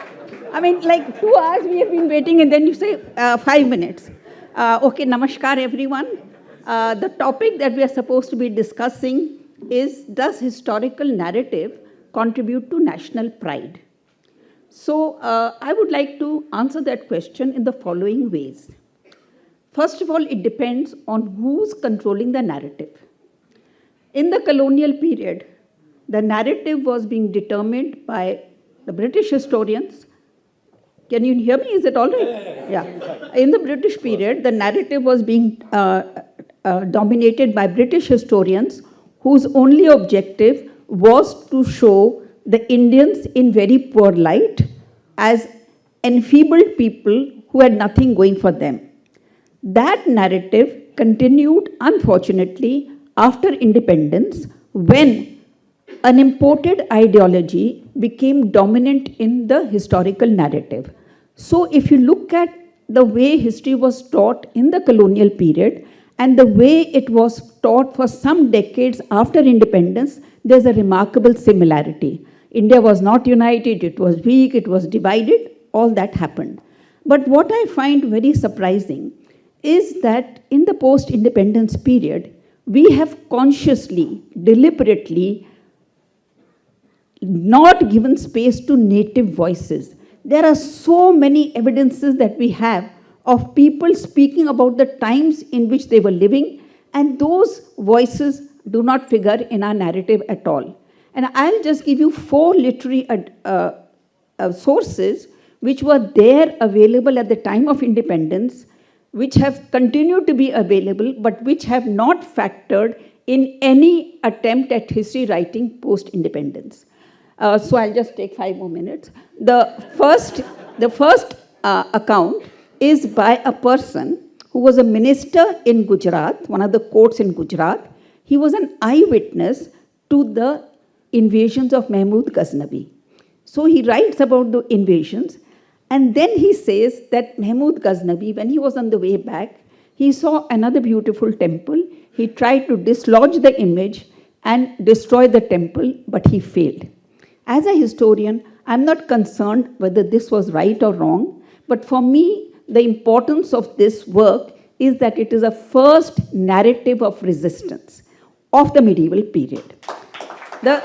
I mean, like 2 hours we have been waiting, and then you say 5 minutes. Okay, namaskar everyone. The topic that we are supposed to be discussing is, does historical narrative contribute to national pride? So I would like to answer that question in the following ways. First of all, it depends on who's controlling the narrative. In the colonial period, the narrative was being determined by the British historians. Can you hear me? Is it all right? Yeah. In the British period, the narrative was being dominated by British historians whose only objective was to show the Indians in very poor light as enfeebled people who had nothing going for them. That narrative continued, unfortunately, after independence, when an imported ideology became dominant in the historical narrative. So if you look at the way history was taught in the colonial period and the way it was taught for some decades after independence, there's a remarkable similarity. India was not united, it was weak, it was divided, all that happened. But what I find very surprising is that in the post-independence period, we have consciously, deliberately not given space to native voices. there are so many evidences that we have of people speaking about the times in which they were living, and those voices do not figure in our narrative at all. And I'll just give you 4 literary sources which were there available at the time of independence, which have continued to be available, but which have not factored in any attempt at history writing post-independence. So I'll just take 5 more minutes. The first account is by a person who was a minister in Gujarat, one of the courts in Gujarat. He was an eyewitness to the invasions of Mahmud Ghaznavi. So he writes about the invasions, and then he says that Mahmud Ghaznavi, when he was on the way back, he saw another beautiful temple. He tried to dislodge the image and destroy the temple, but he failed. As a historian, I'm not concerned whether this was right or wrong, but for me, the importance of this work is that it is a first narrative of resistance of the medieval period. The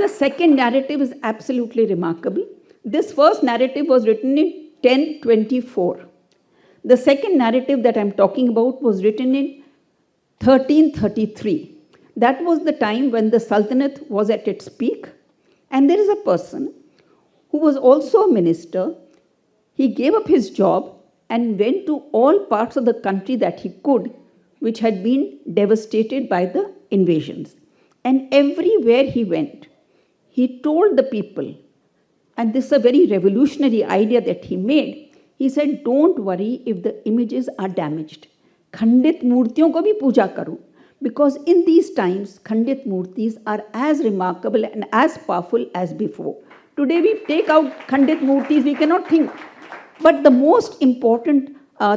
second narrative is absolutely remarkable. This first narrative was written in 1024. The second narrative that I'm talking about was written in 1333. That was the time when the Sultanate was at its peak. And there is a person who was also a minister. He gave up his job and went to all parts of the country that he could, which had been devastated by the invasions. And everywhere he went, he told the people, and this is a very revolutionary idea that he made. He said, don't worry if the images are damaged. Khandit murtiyon ko bhi puja karo. Because in these times, Khandit murtis are as remarkable and as powerful as before. Today we take out Khandit murtis, we cannot think. But the most important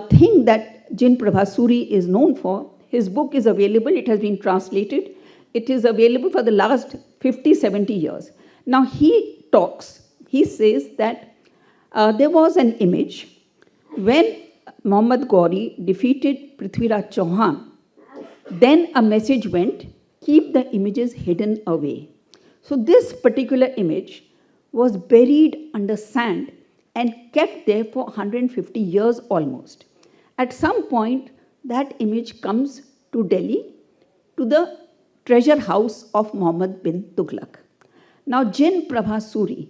thing that Jain Prabhasuri is known for, his book is available, it has been translated. It is available for the last 50, 70 years. Now he talks, he says that there was an image when Muhammad Ghori defeated Prithviraj Chauhan. Then a message went, keep the images hidden away. So this particular image was buried under sand and kept there for 150 years almost. At some point, that image comes to Delhi, to the treasure house of Muhammad bin Tughlaq. Now Jain Prabhasuri,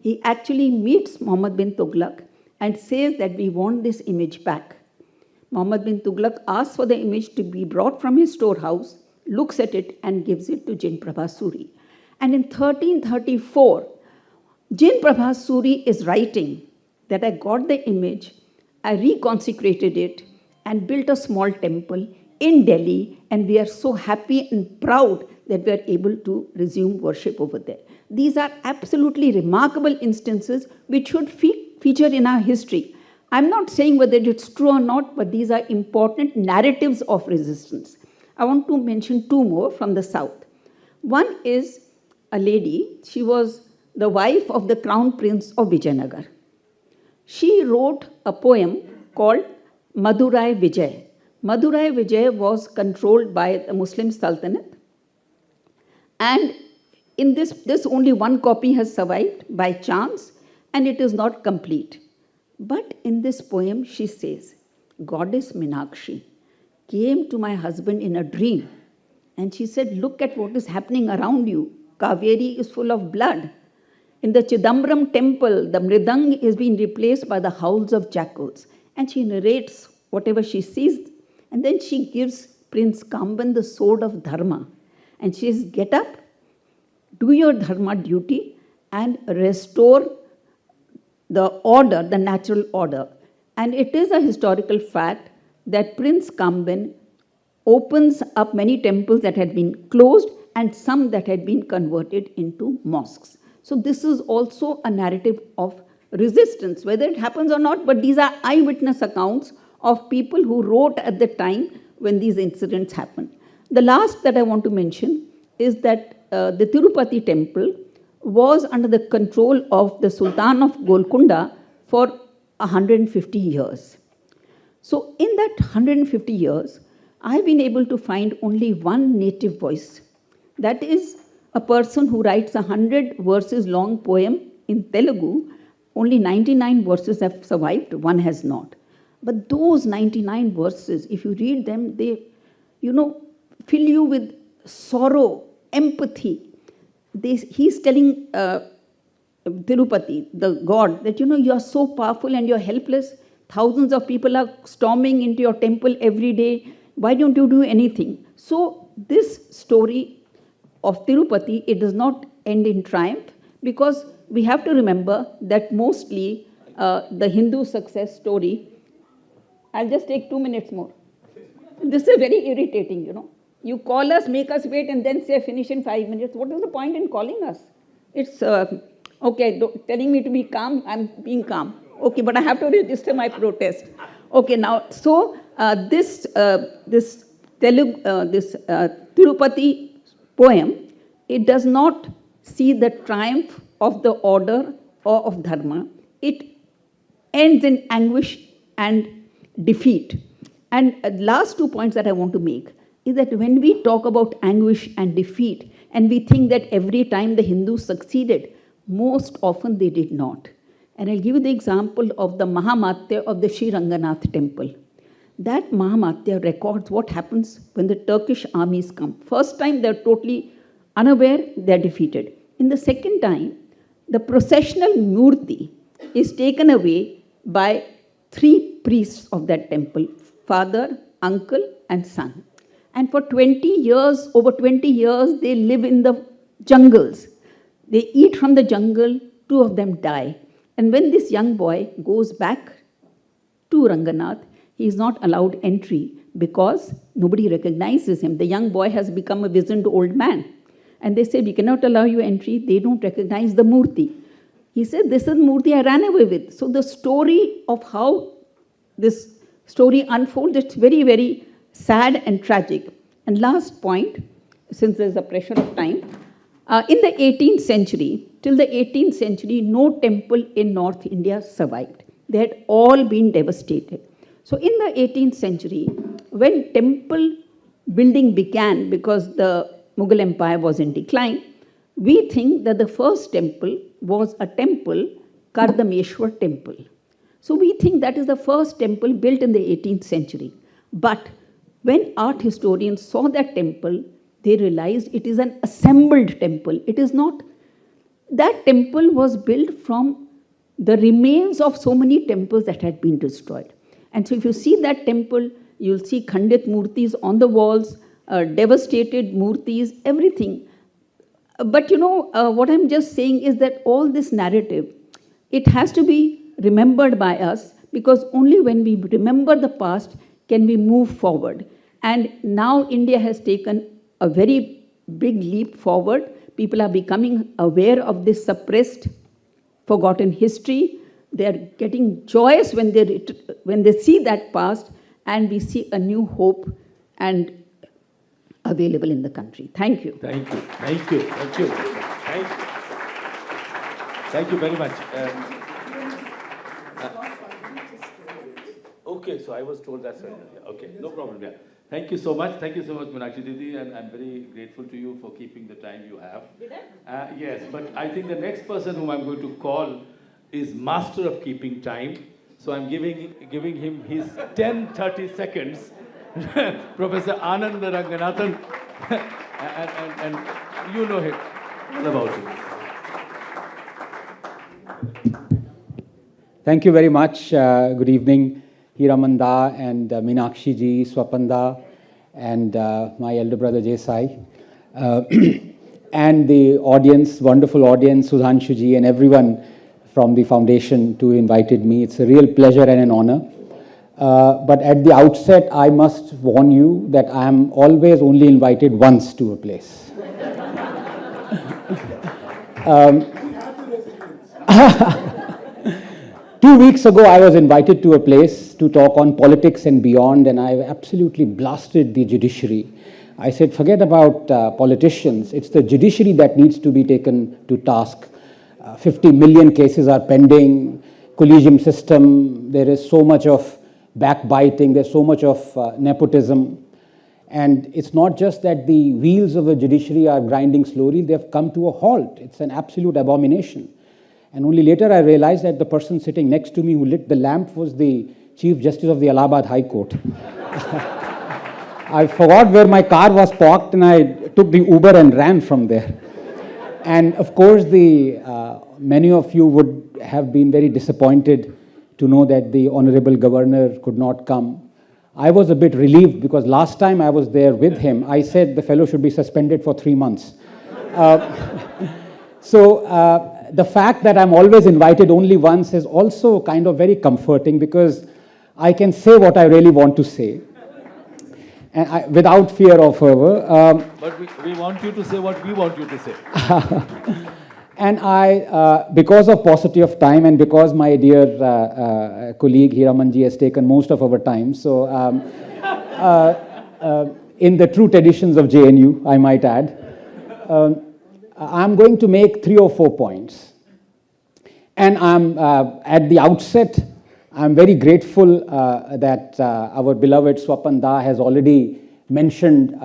he actually meets Muhammad bin Tughlaq and says that we want this image back. Muhammad bin Tughlaq asks for the image to be brought from his storehouse, looks at it and gives it to Jain Prabhasuri. And in 1334, Jain Prabhasuri is writing that I got the image, I reconsecrated it and built a small temple in Delhi, and we are so happy and proud that we are able to resume worship over there. These are absolutely remarkable instances which should feature in our history. I'm not saying whether it's true or not, but these are important narratives of resistance. I want to mention 2 more from the south. One is a lady, she was the wife of the Crown Prince of Vijayanagar. She wrote a poem called Madurai Vijay. Madurai Vijay was controlled by the Muslim Sultanate. And in this only one copy has survived by chance, and it is not complete. But in this poem, she says, Goddess Meenakshi came to my husband in a dream, and she said, look at what is happening around you. Kaveri is full of blood. In the Chidambaram temple, the mridang is being replaced by the howls of jackals. And she narrates whatever she sees, and then she gives Prince Kamban the sword of dharma. And she says, get up, do your dharma duty, and restore the order, the natural order. And it is a historical fact that Prince Kamban opens up many temples that had been closed and some that had been converted into mosques. So this is also a narrative of resistance, whether it happens or not, but these are eyewitness accounts of people who wrote at the time when these incidents happened. The last that I want to mention is that the Tirupati temple was under the control of the Sultan of Golconda for 150 years. So in that 150 years, I've been able to find only one native voice. That is a person who writes a 100 verses long poem in Telugu, only 99 verses have survived, one has not. But those 99 verses, if you read them, they, fill you with sorrow, empathy. He's telling Tirupati, the god, that, you are so powerful and you're helpless. Thousands of people are storming into your temple every day. Why don't you do anything? So this story of Tirupati, it does not end in triumph, because we have to remember that mostly the Hindu success story. I'll just take 2 minutes more. This is very irritating, You call us, make us wait, and then say finish in 5 minutes. What is the point in calling us? It's, okay, telling me to be calm, I'm being calm. Okay, but I have to register my protest. Okay, now, so this Tirupati poem, it does not see the triumph of the order or of dharma. It ends in anguish and defeat. And last 2 points that I want to make is that when we talk about anguish and defeat, and we think that every time the Hindus succeeded, most often they did not. And I'll give you the example of the Mahamatya of the Sri Ranganathan temple. That Mahamatya records what happens when the Turkish armies come. First time they're totally unaware, they're defeated. In the second time, the processional murti is taken away by 3 priests of that temple, father, uncle, and son. And for 20 years, over 20 years, they live in the jungles. They eat from the jungle, 2 of them die. And when this young boy goes back to Ranganath, he is not allowed entry because nobody recognizes him. The young boy has become a wizened old man. And they say, we cannot allow you entry. They don't recognize the murti. He said, this is murti I ran away with. So the story of how this story unfolds, it's very, very sad and tragic. And last point, since there's a pressure of time, in the 18th century, till the 18th century, no temple in North India survived. They had all been devastated. So in the 18th century, when temple building began, because the Mughal Empire was in decline, we think that the first temple was a temple, Kardameshwar temple. So we think that is the first temple built in the 18th century. But when art historians saw that temple, they realized it is an assembled temple. It is not. That temple was built from the remains of so many temples that had been destroyed. And so if you see that temple, you'll see Khandit murtis on the walls, devastated murtis, everything. But what I'm just saying is that all this narrative, it has to be remembered by us, because only when we remember the past can we move forward. And now India has taken a very big leap forward. People are becoming aware of this suppressed, forgotten history. They are getting joyous when they see that past, and we see a new hope and available in the country. Thank you. Thank you. Thank you. Thank you. Thank you. Thank you very much. Okay, so I was told that's right. Okay, no problem. Yeah. Thank you so much. Thank you so much, Meenakshi Didi, and I'm very grateful to you for keeping the time you have. Did I? Yes, but I think the next person whom I'm going to call is master of keeping time. So I'm giving him his 30 seconds. Professor Anand Ranganathan, and you know him, all about him. Thank you very much. Good evening, Heeraman Da and Meenakshi ji, Swapan Da, and my elder brother Jain, and the audience, wonderful audience, Sudhanshu ji, and everyone from the foundation who invited me. It's a real pleasure and an honor. But at the outset, I must warn you that I am always only invited once to a place. 2 weeks ago, I was invited to a place to talk on politics and beyond, and I absolutely blasted the judiciary. I said, forget about politicians. It's the judiciary that needs to be taken to task. 50 million cases are pending, collegium system, there is so much of backbiting, there's so much of nepotism. And it's not just that the wheels of the judiciary are grinding slowly, they've come to a halt. It's an absolute abomination. And only later I realized that the person sitting next to me who lit the lamp was the Chief Justice of the Allahabad High Court. I forgot where my car was parked and I took the Uber and ran from there. And of course, many of you would have been very disappointed to know that the Honorable Governor could not come. I was a bit relieved because last time I was there with him, I said the fellow should be suspended for 3 months. The fact that I'm always invited only once is also kind of very comforting because I can say what I really want to say. And without fear of fervor. But we want you to say what we want you to say. And because of paucity of time and because my dear colleague Heeraman ji has taken most of our time, so in the true traditions of JNU, I might add, I'm going to make 3 or 4 points. And at the outset, I'm very grateful that our beloved Swapan Da has already mentioned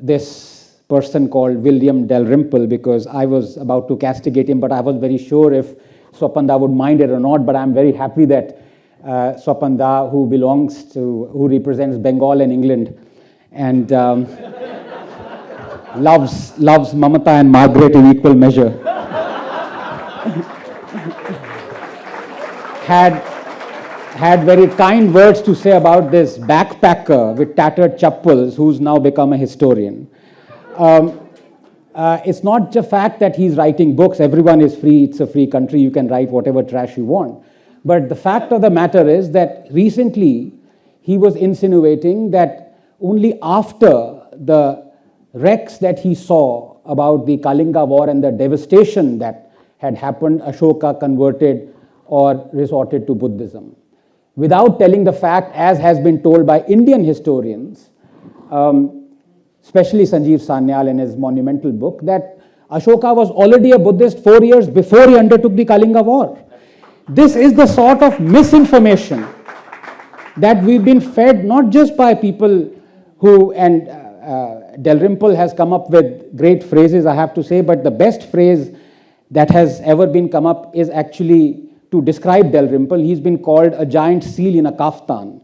this person called William Dalrymple because I was about to castigate him, but I was very sure if Swapan Da would mind it or not. But I'm very happy that Swapan Da, who represents Bengal and England, and loves Mamata and Margaret in equal measure, had very kind words to say about this backpacker with tattered chappals who's now become a historian. It's not the fact that he's writing books. Everyone is free. It's a free country. You can write whatever trash you want. But the fact of the matter is that recently he was insinuating that only after the wrecks that he saw about the Kalinga War and the devastation that had happened, Ashoka converted or resorted to Buddhism. Without telling the fact, as has been told by Indian historians, especially Sanjeev Sanyal in his monumental book, that Ashoka was already a Buddhist 4 years before he undertook the Kalinga War. This is the sort of misinformation that we've been fed, not just by people who, and Dalrymple has come up with great phrases, I have to say, but the best phrase that has ever been come up is actually to describe Dalrymple. He's been called a giant seal in a kaftan.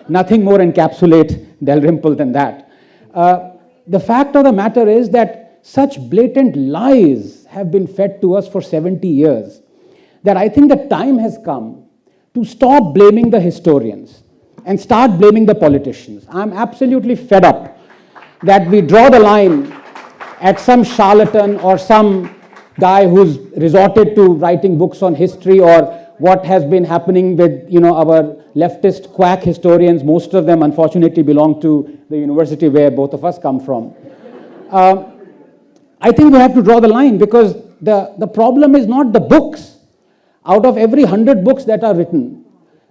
Nothing more encapsulate Dalrymple than that. The fact of the matter is that such blatant lies have been fed to us for 70 years that I think the time has come to stop blaming the historians and start blaming the politicians. I'm absolutely fed up that we draw the line at some charlatan or some guy who's resorted to writing books on history or what has been happening with our leftist quack historians. Most of them unfortunately belong to the university where both of us come from. I think we have to draw the line because the problem is not the books. Out of every 100 books that are written,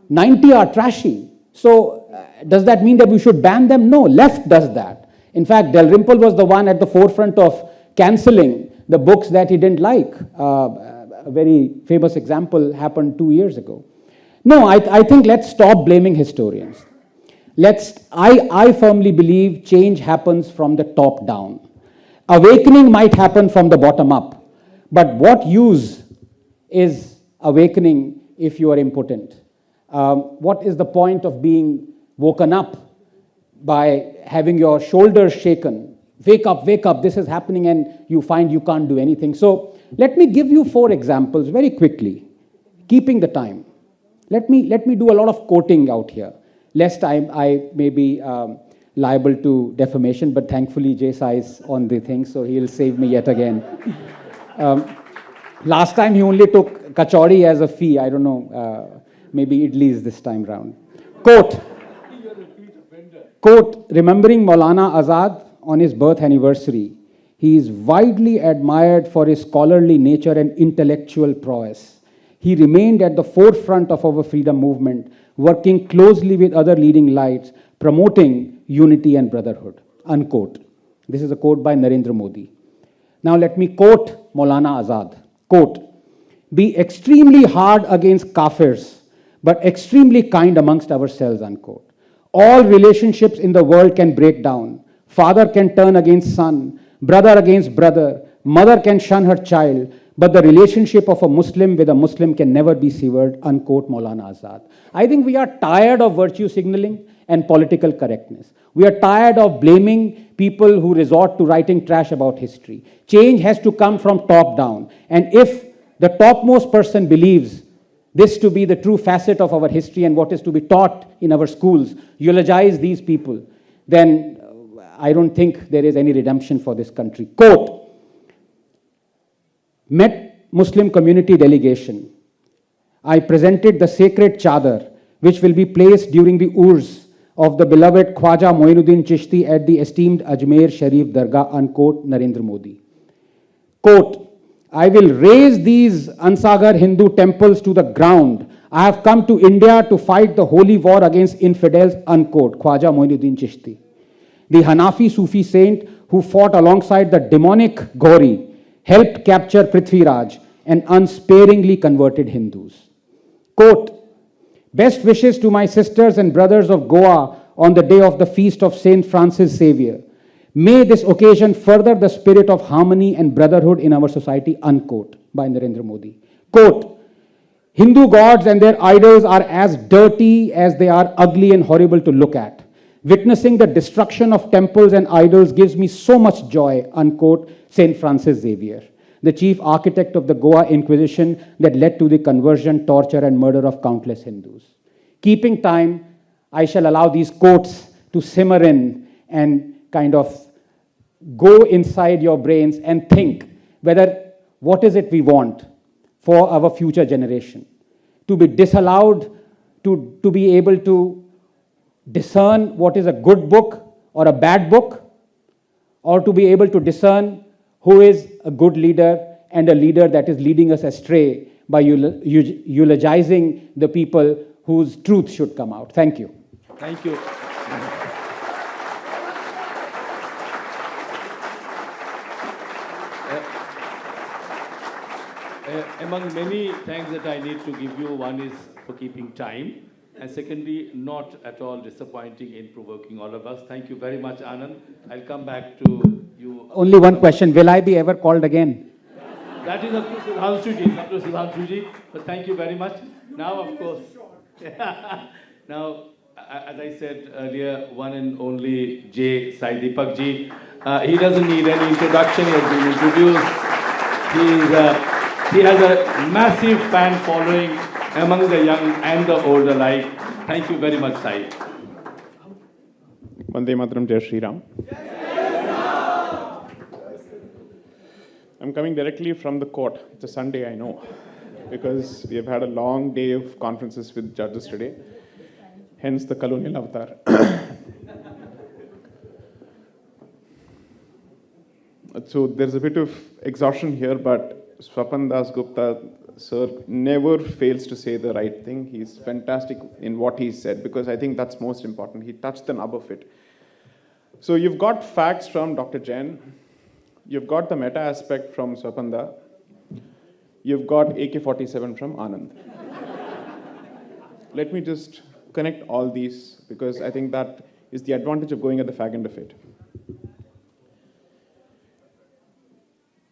90 are trashy. So does that mean that we should ban them? No, left does that. In fact, Dalrymple was the one at the forefront of cancelling the books that he didn't like. A very famous example happened 2 years ago. No, I think let's stop blaming historians. I firmly believe change happens from the top down. Awakening might happen from the bottom up. But what use is awakening if you are impotent? What is the point of being woken up by having your shoulders shaken? Wake up, this is happening, and you find you can't do anything. So let me give you 4 examples very quickly, keeping the time. Let me do a lot of quoting out here, lest I may be liable to defamation, but thankfully J-Sai is on the thing, so he'll save me yet again. Last time he only took kachori as a fee. I don't know, maybe idlis this time round. Quote, remembering Maulana Azad on his birth anniversary, he is widely admired for his scholarly nature and intellectual prowess. He remained at the forefront of our freedom movement, working closely with other leading lights, promoting unity and brotherhood. Unquote. This is a quote by Narendra Modi. Now let me quote Maulana Azad. Quote, be extremely hard against kafirs, but extremely kind amongst ourselves, unquote. All relationships in the world can break down. Father can turn against son, brother against brother, Mother can shun her child, but the relationship of a Muslim with a Muslim can never be severed, unquote Maulana Azad. I think we are tired of virtue signaling and political correctness. We are tired of blaming people who resort to writing trash about history. Change has to come from top down. And if the topmost person believes this to be the true facet of our history and what is to be taught in our schools, eulogize these people, then I don't think there is any redemption for this country. Quote, met Muslim community delegation. I presented the sacred chadar, which will be placed during the urs of the beloved Khwaja Moinuddin Chishti at the esteemed Ajmer Sharif Dargah, unquote, Narendra Modi. Quote, I will raise these Ansagar Hindu temples to the ground. I have come to India to fight the holy war against infidels, unquote, Khwaja Moinuddin Chishti. The Hanafi Sufi saint who fought alongside the demonic Gauri helped capture Prithviraj and unsparingly converted Hindus. Quote, best wishes to my sisters and brothers of Goa on the day of the feast of Saint Francis Xavier. May this occasion further the spirit of harmony and brotherhood in our society, unquote, by Narendra Modi. Quote, Hindu gods and their idols are as dirty as they are ugly and horrible to look at. Witnessing the destruction of temples and idols gives me so much joy, unquote, Saint Francis Xavier, the chief architect of the Goa Inquisition that led to the conversion, torture, and murder of countless Hindus. Keeping time, I shall allow these quotes to simmer in and kind of go inside your brains and think whether what is it we want for our future generation. To be disallowed, to be able to discern what is a good book or a bad book, or to be able to discern who is a good leader and a leader that is leading us astray by eulogizing the people whose truth should come out. Thank you. Thank you. Among many thanks that I need to give you, one is for keeping time, and secondly, not at all disappointing in provoking all of us. Thank you very much, Anand. I'll come back to you. Only one question, will I be ever called again? That is up to Sudhanshuji, but thank you very much. Now, of course, now, as I said earlier, one and only Deepak ji. He doesn't need any introduction, he has been introduced. He has a massive fan following among the young and the old alike. Thank you very much, Sai. Vande Mataram, Jai Shri Ram. I'm coming directly from the court. It's a Sunday, I know, because we have had a long day of conferences with judges today, hence the colonial avatar. So there's a bit of exhaustion here, but Swapan Dasgupta, sir, never fails to say the right thing. He's fantastic in what he said, because I think that's most important. He touched the nub of it. So you've got facts from Dr. Jain. You've got the meta aspect from Swapanda. You've got AK-47 from Anand. Let me just connect all these, because I think that is the advantage of going at the fag end of it.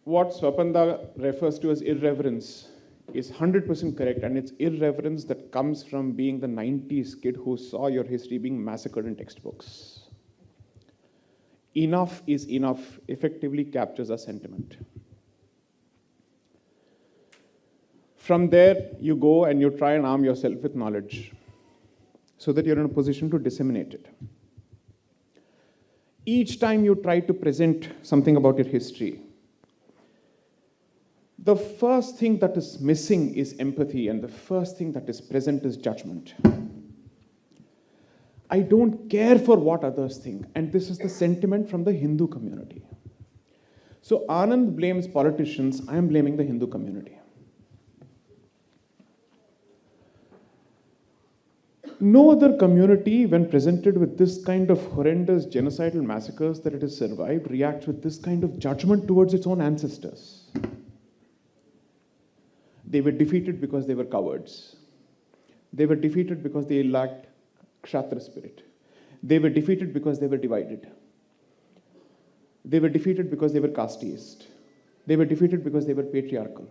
What Swapanda refers to as irreverence is 100% correct, and it's irreverence that comes from being the 90s kid who saw your history being massacred in textbooks. Enough is enough effectively captures our sentiment. From there, you go and you try and arm yourself with knowledge so that you're in a position to disseminate it. Each time you try to present something about your history, the first thing that is missing is empathy, and the first thing that is present is judgment. I don't care for what others think, and this is the sentiment from the Hindu community. So Anand blames politicians, I am blaming the Hindu community. No other community, when presented with this kind of horrendous genocidal massacres that it has survived, reacts with this kind of judgment towards its own ancestors. They were defeated because they were cowards. They were defeated because they lacked Kshatriya spirit. They were defeated because they were divided. They were defeated because they were casteist. They were defeated because they were patriarchal.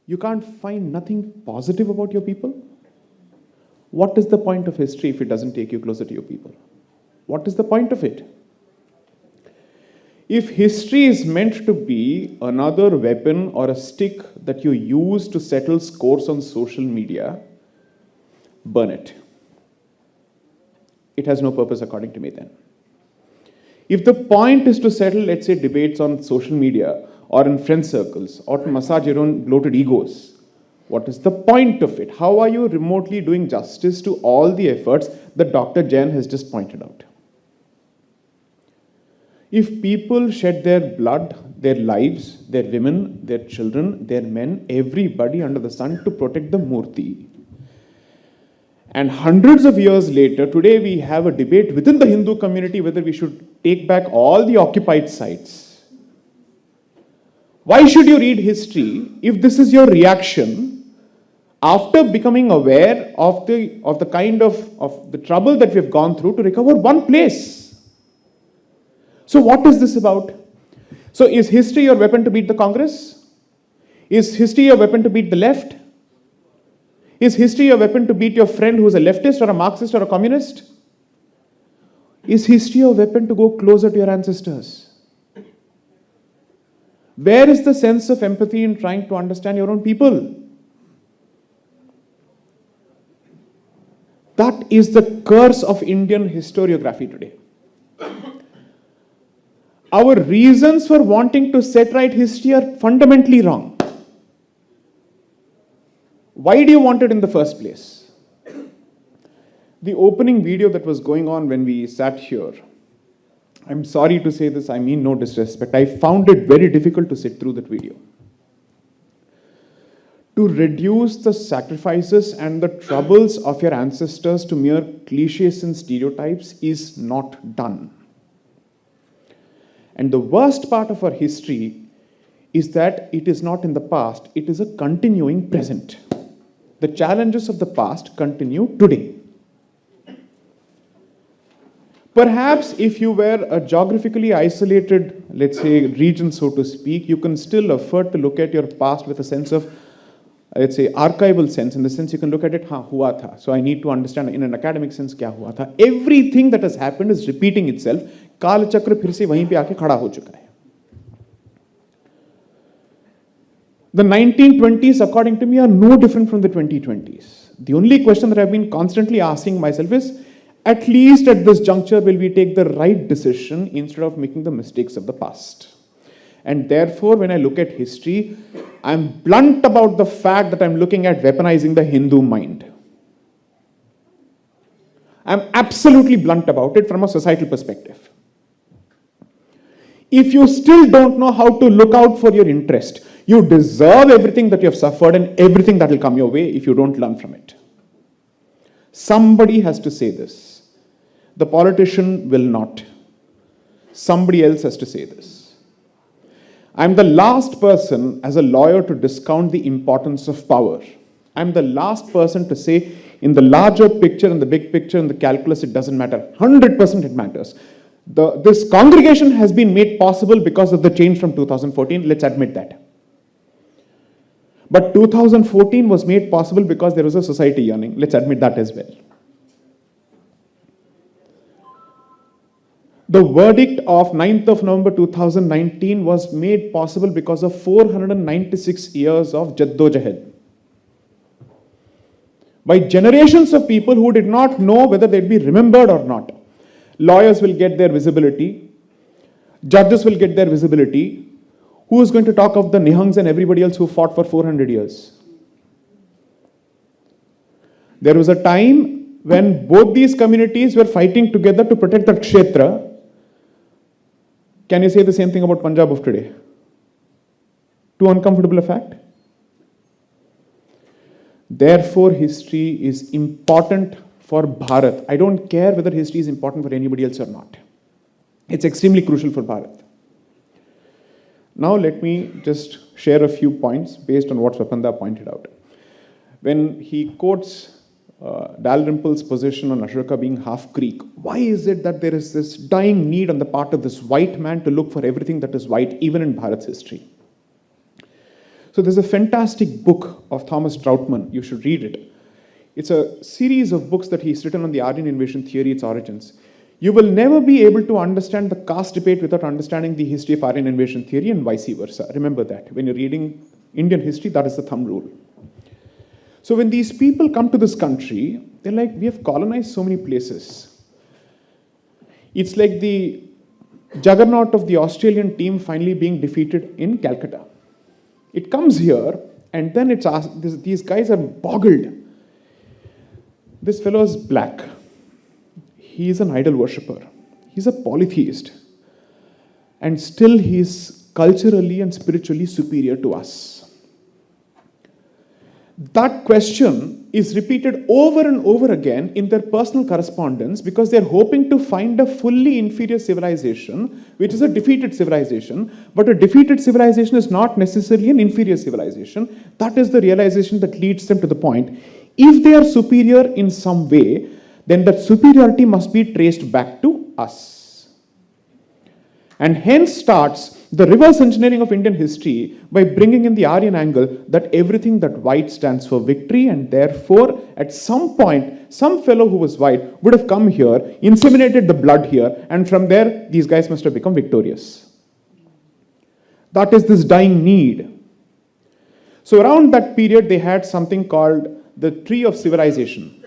You can't find nothing positive about your people? What is the point of history if it doesn't take you closer to your people? What is the point of it? If history is meant to be another weapon or a stick that you use to settle scores on social media, burn it. It has no purpose according to me then. If the point is to settle, let's say, debates on social media or in friend circles or to massage your own bloated egos, what is the point of it? How are you remotely doing justice to all the efforts that Dr. Jain has just pointed out? If people shed their blood, their lives, their women, their children, their men, everybody under the sun to protect the Murti, and hundreds of years later, today we have a debate within the Hindu community whether we should take back all the occupied sites. Why should you read history if this is your reaction after becoming aware of the kind of the trouble that we have gone through to recover one place? So what is this about? So is history your weapon to beat the Congress? Is history your weapon to beat the left? Is history a weapon to beat your friend who's a leftist or a Marxist or a communist? Is history a weapon to go closer to your ancestors? Where is the sense of empathy in trying to understand your own people? That is the curse of Indian historiography today. Our reasons for wanting to set right history are fundamentally wrong. Why do you want it in the first place? The opening video that was going on when we sat here, I'm sorry to say this, I mean no disrespect, I found it very difficult to sit through that video. To reduce the sacrifices and the troubles of your ancestors to mere cliches and stereotypes is not done. And the worst part of our history is that it is not in the past, it is a continuing present. The challenges of the past continue today. Perhaps if you were a geographically isolated, let's say, region, so to speak, you can still afford to look at your past with a sense of, let's say, archival sense, in the sense you can look at it, hua tha. So I need to understand in an academic sense, kya hua tha. Everything that has happened is repeating itself. Kal chakra phir se wahin pe aake khada ho chuka hai. The 1920s, according to me, are no different from the 2020s. The only question that I've been constantly asking myself is, at least at this juncture, will we take the right decision instead of making the mistakes of the past? And therefore, when I look at history, I'm blunt about the fact that I'm looking at weaponizing the Hindu mind. I'm absolutely blunt about it from a societal perspective. If you still don't know how to look out for your interest, you deserve everything that you have suffered and everything that will come your way if you don't learn from it. Somebody has to say this. The politician will not. Somebody else has to say this. I'm the last person as a lawyer to discount the importance of power. I'm the last person to say in the larger picture, in the big picture, in the calculus, it doesn't matter. 100% it matters. This congregation has been made possible because of the change from 2014. Let's admit that. But 2014 was made possible because there was a society yearning. Let's admit that as well. The verdict of 9th of November 2019 was made possible because of 496 years of Jaddo-Jahad. By generations of people who did not know whether they'd be remembered or not. Lawyers will get their visibility. Judges will get their visibility. Who is going to talk of the Nihangs and everybody else who fought for 400 years? There was a time when both these communities were fighting together to protect the Kshetra. Can you say the same thing about Punjab of today? Too uncomfortable a fact? Therefore, history is important for Bharat. I don't care whether history is important for anybody else or not. It's extremely crucial for Bharat. Now let me just share a few points based on what Swapan pointed out. When he quotes Dalrymple's position on Ashoka being half Greek. Why is it that there is this dying need on the part of this white man to look for everything that is white, even in Bharat's history? So there's a fantastic book of Thomas Troutman. You should read it. It's a series of books that he's written on the Aryan invasion theory, its origins. You will never be able to understand the caste debate without understanding the history of Aryan invasion theory and vice versa. Remember that. When you're reading Indian history, that is the thumb rule. So when these people come to this country, they're like, we have colonized so many places. It's like the juggernaut of the Australian team finally being defeated in Calcutta. It comes here, and then it's asked, these guys are boggled. This fellow is black. He is an idol worshipper. He's a polytheist. And still he is culturally and spiritually superior to us. That question is repeated over and over again in their personal correspondence because they're hoping to find a fully inferior civilization, which is a defeated civilization. But a defeated civilization is not necessarily an inferior civilization. That is the realization that leads them to the point. If they are superior in some way, then that superiority must be traced back to us. And hence starts the reverse engineering of Indian history by bringing in the Aryan angle that everything that white stands for victory, and therefore at some point some fellow who was white would have come here, inseminated the blood here, and from there these guys must have become victorious. That is this dying need. So around that period they had something called the Tree of Civilization.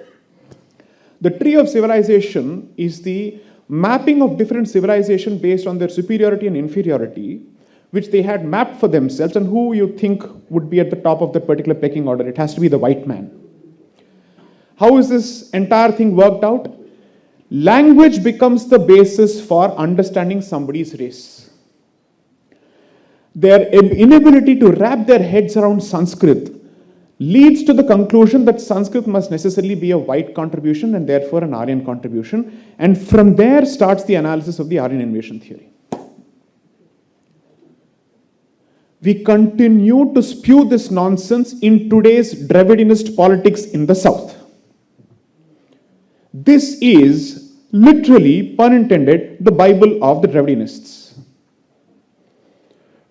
The Tree of Civilization is the mapping of different civilizations based on their superiority and inferiority, which they had mapped for themselves, and who you think would be at the top of that particular pecking order. It has to be the white man. How is this entire thing worked out? Language becomes the basis for understanding somebody's race. Their inability to wrap their heads around Sanskrit leads to the conclusion that Sanskrit must necessarily be a white contribution and therefore an Aryan contribution. And from there starts the analysis of the Aryan invasion theory. We continue to spew this nonsense in today's Dravidianist politics in the South. This is literally, pun intended, the Bible of the Dravidianists.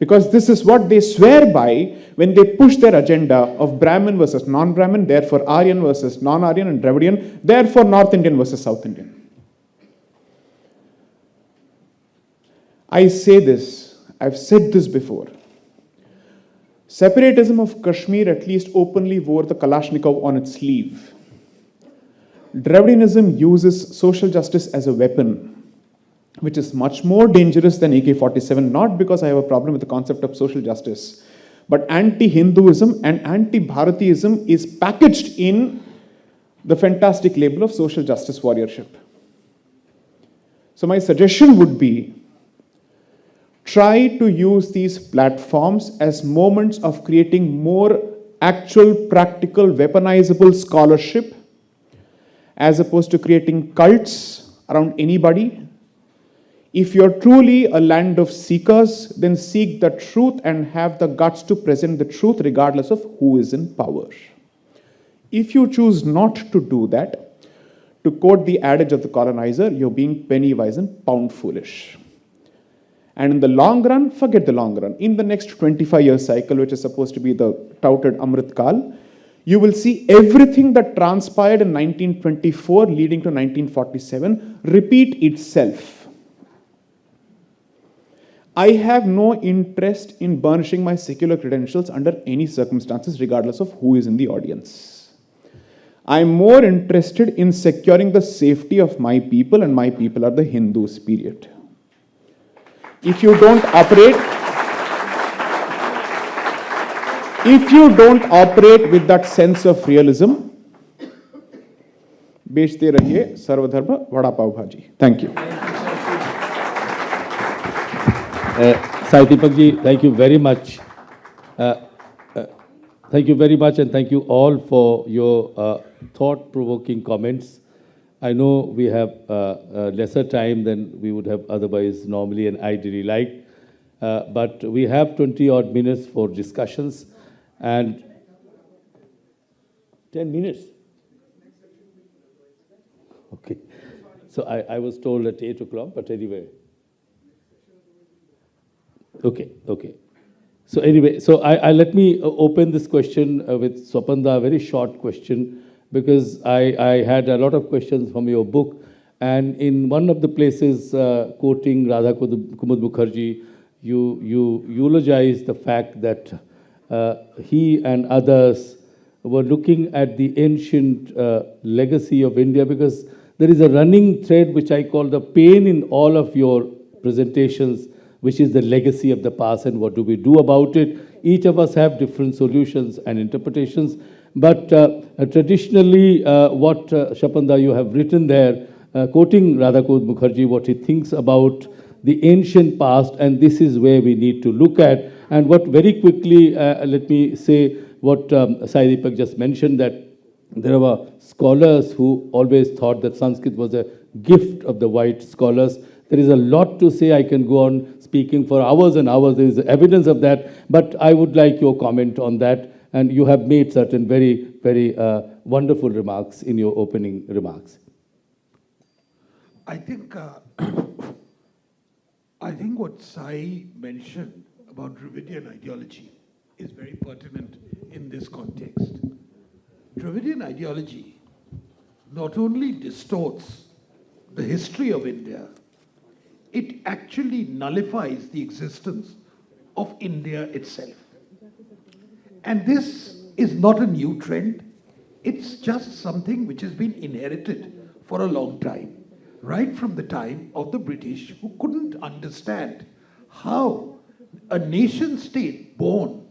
Because this is what they swear by when they push their agenda of Brahmin versus non-Brahmin, therefore Aryan versus non-Aryan and Dravidian, therefore North Indian versus South Indian. I say this, I've said this before. Separatism of Kashmir at least openly wore the Kalashnikov on its sleeve. Dravidianism uses social justice as a weapon, which is much more dangerous than AK-47, not because I have a problem with the concept of social justice, but anti-Hinduism and anti-Bharatiism is packaged in the fantastic label of social justice warriorship. So my suggestion would be, try to use these platforms as moments of creating more actual, practical, weaponizable scholarship, as opposed to creating cults around anybody. If you're truly a land of seekers, then seek the truth and have the guts to present the truth regardless of who is in power. If you choose not to do that, to quote the adage of the colonizer, you're being penny wise and pound foolish. And in the long run, forget the long run. In the next 25-year cycle, which is supposed to be the touted Amrit Kal, you will see everything that transpired in 1924 leading to 1947 repeat itself. I have no interest in burnishing my secular credentials under any circumstances, regardless of who is in the audience. I'm more interested in securing the safety of my people, and my people are the Hindus, period. If you don't operate with that sense of realism, बेचते रहिए सर्वधर्म वड़ा पाव भाजी. Thank you. Sai Deepak ji, thank you very much. Thank you very much, and thank you all for your thought-provoking comments. I know we have lesser time than we would have otherwise normally and ideally liked, but we have 20-odd minutes for discussions and 10 minutes. Okay. So I was told at 8 o'clock, but anyway. Okay, okay. So anyway, so I let me open this question with Swapanda, a very short question, because I had a lot of questions from your book. And in one of the places, quoting Radha Kumud Mukherjee, you eulogized the fact that he and others were looking at the ancient legacy of India, because there is a running thread which I call the pain in all of your presentations, which is the legacy of the past and what do we do about it. Each of us have different solutions and interpretations, but traditionally what Swapanda you have written there, quoting Radhakumud Mukherjee, what he thinks about the ancient past, and this is where we need to look at. And what very quickly, let me say what Sai Deepak just mentioned, that there were scholars who always thought that Sanskrit was a gift of the white scholars. There is a lot to say. I can go on speaking for hours and hours. There is evidence of that. But I would like your comment on that. And you have made certain very, very wonderful remarks in your opening remarks. I think what Sai mentioned about Dravidian ideology is very pertinent in this context. Dravidian ideology not only distorts the history of India, it actually nullifies the existence of India itself. And this is not a new trend. It's just something which has been inherited for a long time, right from the time of the British, who couldn't understand how a nation state born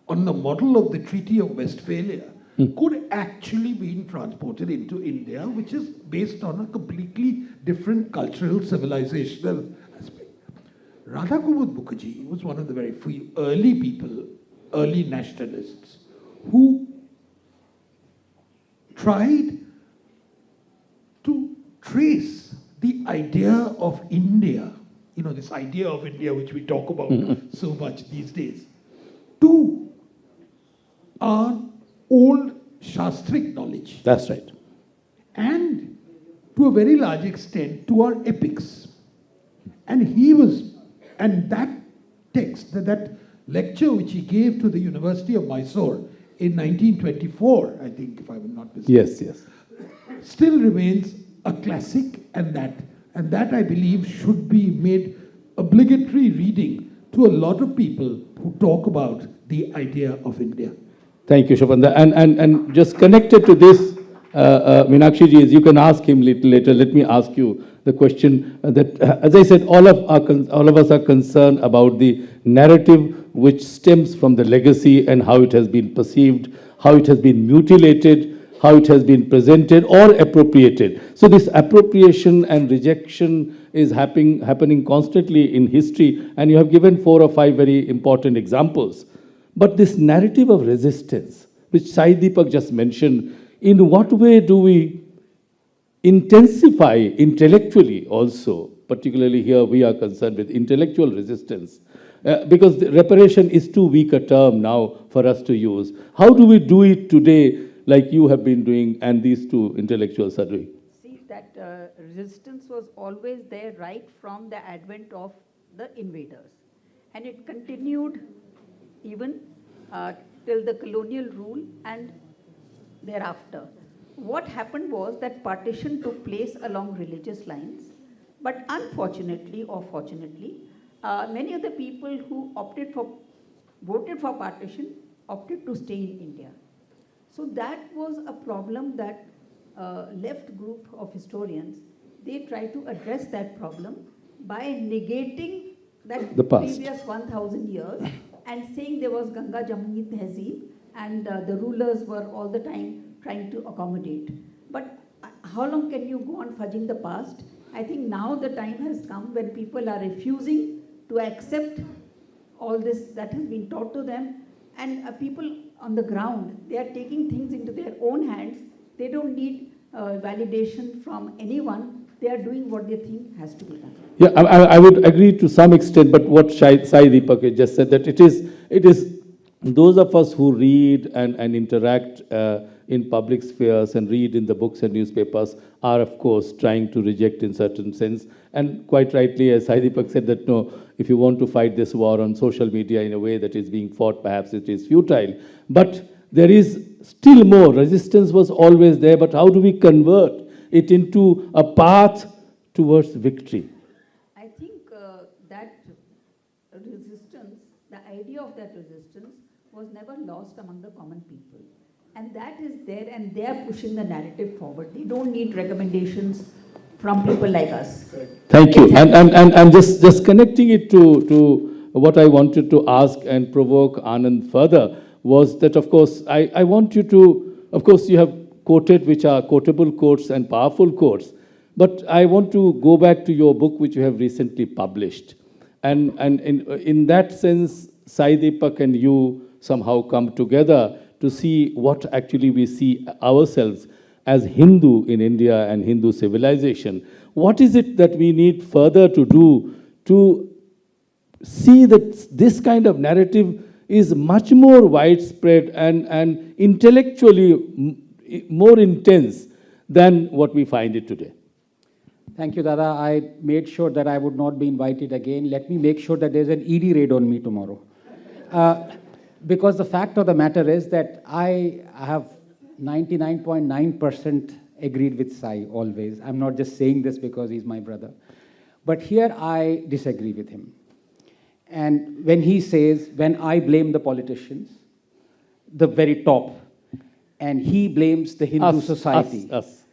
on the model of the Treaty of Westphalia could actually be transported into India, which is based on a completely different cultural, civilizational aspect. Radha Kumud Mukherjee was one of the very few early people, early nationalists, who tried to trace the idea of India, you know, this idea of India which we talk about so much these days, to our old Shastric knowledge. That's right. And to a very large extent to our epics. And that text, that lecture which he gave to the University of Mysore in 1924, I think, if I'm not mistaken. Yes, yes. Still remains a classic, and that I believe should be made obligatory reading to a lot of people who talk about the idea of India. Thank you, Swapanda. And just connected to this, Meenakshi ji, you can ask him later. Let me ask you the question that, as I said, all of us are concerned about the narrative which stems from the legacy and how it has been perceived, how it has been mutilated, how it has been presented or appropriated. So this appropriation and rejection is happening constantly in history, and you have given 4 or 5 very important examples. But this narrative of resistance, which Sai Deepak just mentioned, in what way do we intensify intellectually also, particularly here we are concerned with intellectual resistance, because the reparation is too weak a term now for us to use. How do we do it today like you have been doing and these two intellectuals are doing? See, that resistance was always there right from the advent of the invaders. And it continued even till the colonial rule and thereafter. What happened was that partition took place along religious lines, but unfortunately or fortunately, many of the people who voted for partition opted to stay in India. So that was a problem that left group of historians, they tried to address that problem by negating that the past. Previous 1,000 years and saying there was Ganga Jamuni Tehzeeb and the rulers were all the time trying to accommodate. But how long can you go on fudging the past? I think now the time has come when people are refusing to accept all this that has been taught to them, and people on the ground, they are taking things into their own hands. They don't need validation from anyone. They are doing what they think has to be done. Yeah, I would agree to some extent, but what Sai Deepak just said, that it is those of us who read and interact in public spheres and read in the books and newspapers are, of course, trying to reject in certain sense. And quite rightly, as Deepak said, that no, if you want to fight this war on social media in a way that is being fought, perhaps it is futile. But there is still more. Resistance was always there, but how do we convert it into a path towards victory? I think that resistance, the idea of that resistance was never lost among the common people. And that is there, and they are pushing the narrative forward. They don't need recommendations from people like us. Thank you. And just connecting it to what I wanted to ask and provoke Anand further was that, of course, I want you to, of course, you have quoted which are quotable quotes and powerful quotes, but I want to go back to your book which you have recently published. And in that sense, Deepak and you somehow come together to see what actually we see ourselves as Hindu in India and Hindu civilization. What is it that we need further to do to see that this kind of narrative is much more widespread and intellectually more intense than what we find it today? Thank you, Dada. I made sure that I would not be invited again. Let me make sure that there's an ED raid on me tomorrow. Because the fact of the matter is that I have 99.9% agreed with Sai always. I'm not just saying this because he's my brother. But here I disagree with him. And when he says, when I blame the politicians, the very top, and he blames the Hindu society. Us.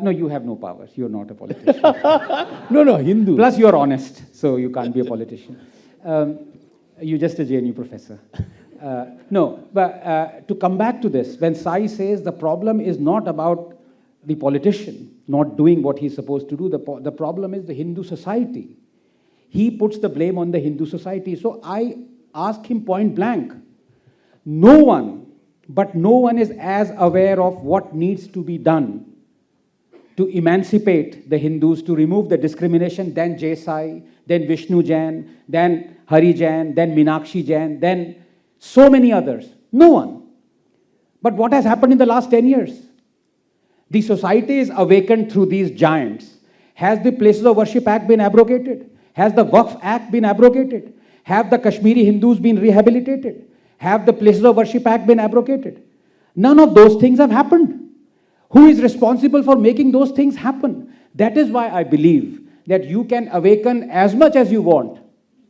No, you have no powers. You're not a politician. No, Hindu. Plus, you're honest, so you can't be a politician. You're just a JNU professor. No, but to come back to this, when Sai says the problem is not about the politician not doing what he's supposed to do, the problem is the Hindu society. He puts the blame on the Hindu society. So I ask him point blank, no one is as aware of what needs to be done to emancipate the Hindus, to remove the discrimination than Sai, then Vishnu Jain, then Hari Jain, then Meenakshi Jain, then so many others. No one. But what has happened in the last 10 years? The society is awakened through these giants. Has the Places of Worship Act been abrogated? Has the Waqf Act been abrogated? Have the Kashmiri Hindus been rehabilitated? Have the Places of Worship Act been abrogated? None of those things have happened. Who is responsible for making those things happen? That is why I believe that you can awaken as much as you want.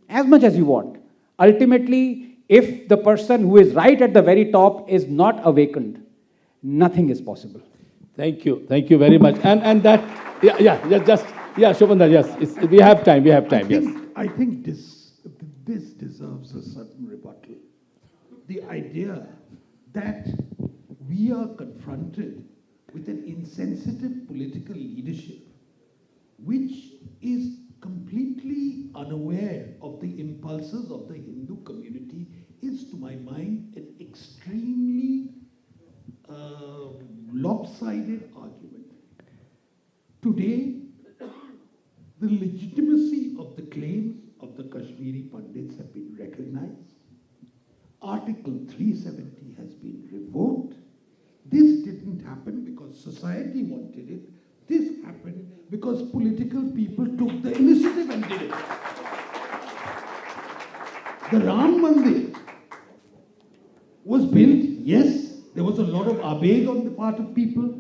As much as you want. Ultimately, if the person who is right at the very top is not awakened, nothing is possible. Thank you very much. And that, Swapan, yes, we have time, yes. I think this deserves a certain rebuttal. The idea that we are confronted with an insensitive political leadership which is completely unaware of the impulses of the Hindu community is, to my mind, an extremely lopsided argument. Today, the legitimacy of the claims of the Kashmiri Pandits have been recognized. Article 370 has been revoked. This didn't happen because society wanted it. This happened because political people took the initiative and did it. The Ram Mandir was built, yes, there was a lot of abeg on the part of people,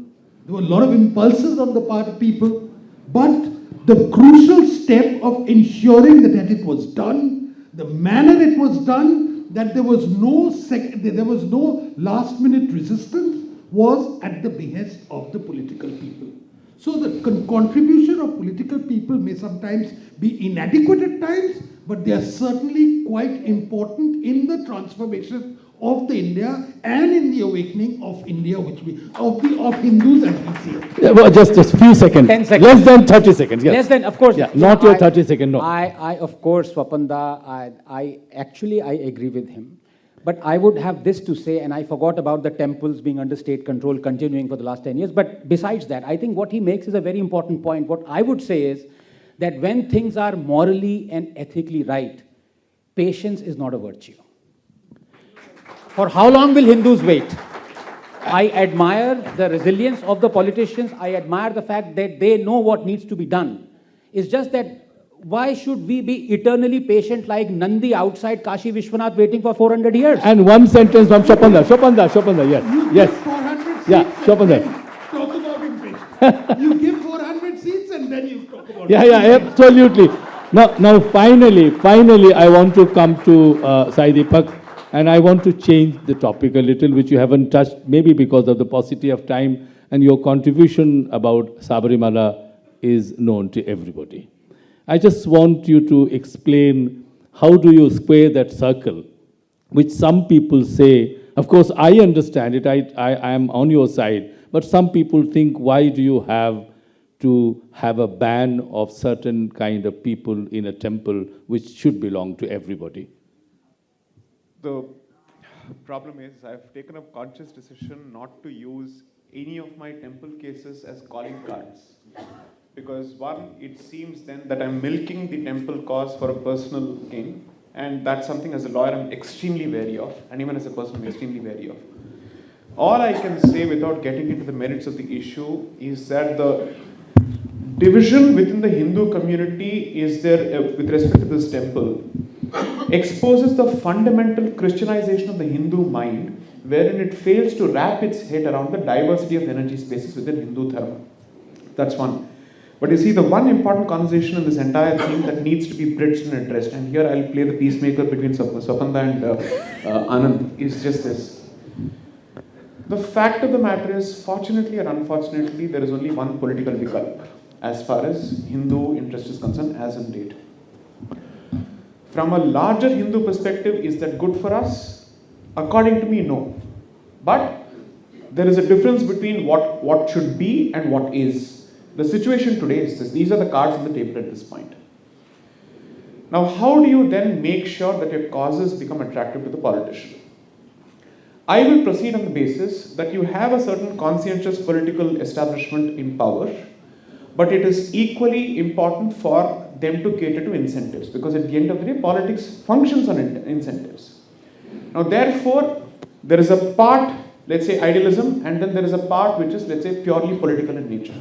there were a lot of impulses on the part of people, but the crucial step of ensuring that it was done, the manner it was done, that there was no last minute resistance, was at the behest of the political people. So the contribution of political people may sometimes be inadequate at times, but they are certainly quite important in the transformation of the India and in the awakening of India, of Hindus as we see it. Yeah, well, just a few seconds. 10 seconds. Less than 30 seconds, yes. Less than, of course. Yeah, not your 30 seconds, no. I of course, Swapanda, I agree with him. But I would have this to say, and I forgot about the temples being under state control continuing for the last 10 years. But besides that, I think what he makes is a very important point. What I would say is that when things are morally and ethically right, patience is not a virtue. For how long will Hindus wait? I admire the resilience of the politicians. I admire the fact that they know what needs to be done. It's just that why should we be eternally patient like Nandi outside Kashi Vishwanath waiting for 400 years? And one sentence from Shopanda, yes. You Yes. give 400 seats Yeah, and Shopanda. then talk about impatience. You give 400 seats and then you talk about Yeah, absolutely. Now, finally, I want to come to Sai Deepak, and I want to change the topic a little, which you haven't touched, maybe because of the paucity of time, and your contribution about Sabarimala is known to everybody. I just want you to explain how do you square that circle, which some people say, of course, I understand it, I am on your side, but some people think, why do you have to have a ban of certain kind of people in a temple which should belong to everybody? The problem is I've taken a conscious decision not to use any of my temple cases as calling cards. Because one, it seems then that I'm milking the temple cause for a personal gain. And that's something as a lawyer I'm extremely wary of. And even as a person I'm extremely wary of. All I can say without getting into the merits of the issue is that the division within the Hindu community is there with respect to this temple exposes the fundamental Christianization of the Hindu mind, wherein it fails to wrap its head around the diversity of energy spaces within Hindu dharma. That's one. But you see, the one important conversation in this entire thing that needs to be bridged and addressed, and here I'll play the peacemaker between Swapanda and Anand, is just this. The fact of the matter is, fortunately or unfortunately, there is only one political vikalp as far as Hindu interest is concerned as on date. From a larger Hindu perspective, is that good for us? According to me, no. But there is a difference between what should be and what is. The situation today is this. These are the cards on the table at this point. Now, how do you then make sure that your causes become attractive to the politician? I will proceed on the basis that you have a certain conscientious political establishment in power, but it is equally important for them to cater to incentives, because at the end of the day, politics functions on incentives. Now, therefore, there is a part, let's say idealism, and then there is a part which is, let's say, purely political in nature.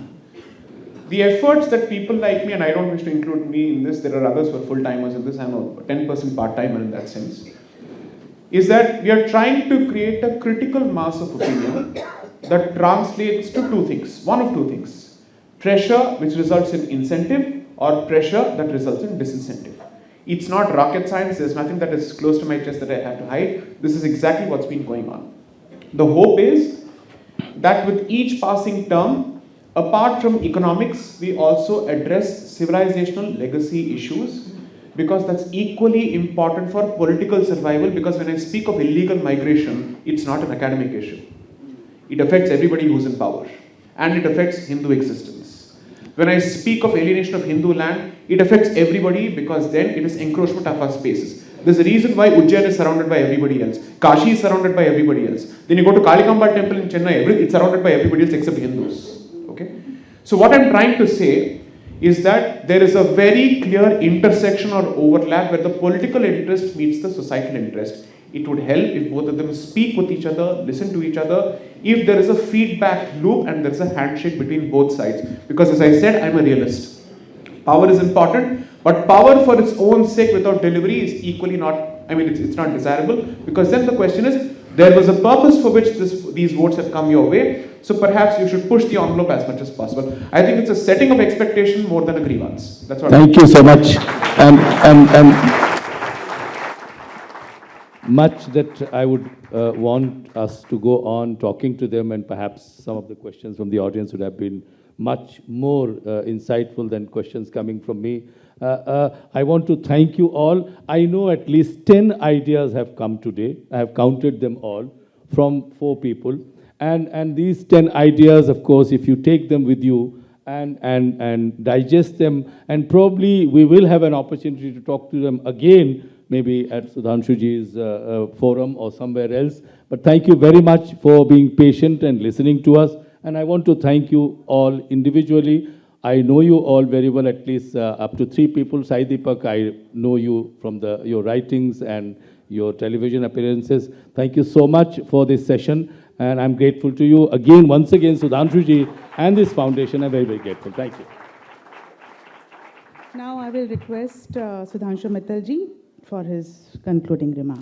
The efforts that people like me, and I don't wish to include me in this, there are others who are full-timers in this, I'm a 10% part-timer in that sense, is that we are trying to create a critical mass of opinion that translates to two things, one of two things. Pressure which results in incentive, or pressure that results in disincentive. It's not rocket science, there's nothing that is close to my chest that I have to hide. This is exactly what's been going on. The hope is that with each passing term, apart from economics, we also address civilizational legacy issues, because that's equally important for political survival, because when I speak of illegal migration, it's not an academic issue. It affects everybody who's in power, and it affects Hindu existence. When I speak of alienation of Hindu land, it affects everybody, because then it is encroachment of our spaces. There's a reason why Ujjain is surrounded by everybody else. Kashi is surrounded by everybody else. Then you go to Kalikamba temple in Chennai, it's surrounded by everybody else except Hindus. Okay? So what I'm trying to say is that there is a very clear intersection or overlap where the political interest meets the societal interest. It would help if both of them speak with each other, listen to each other, if there is a feedback loop and there is a handshake between both sides. Because as I said, I'm a realist. Power is important, but power for its own sake without delivery is equally not, it's not desirable, because then the question is, there was a purpose for which these votes have come your way, so perhaps you should push the envelope as much as possible. I think it's a setting of expectation more than a grievance. That's what Thank you so much. And much that I would want us to go on talking to them, and perhaps some of the questions from the audience would have been much more insightful than questions coming from me. I want to thank you all. I know at least 10 ideas have come today. I have counted them all from 4 people. And these 10 ideas, of course, if you take them with you and digest them, and probably we will have an opportunity to talk to them again, maybe at Sudhanshuji's forum or somewhere else. But thank you very much for being patient and listening to us. And I want to thank you all individually. I know you all very well, at least up to 3 people. Sai Deepak, I know you from your writings and your television appearances. Thank you so much for this session. And I'm grateful to you again, once again, Sudhanshu ji and this foundation. I'm very, very grateful. Thank you. Now I will request Sudhanshu Mittal ji for his concluding remark.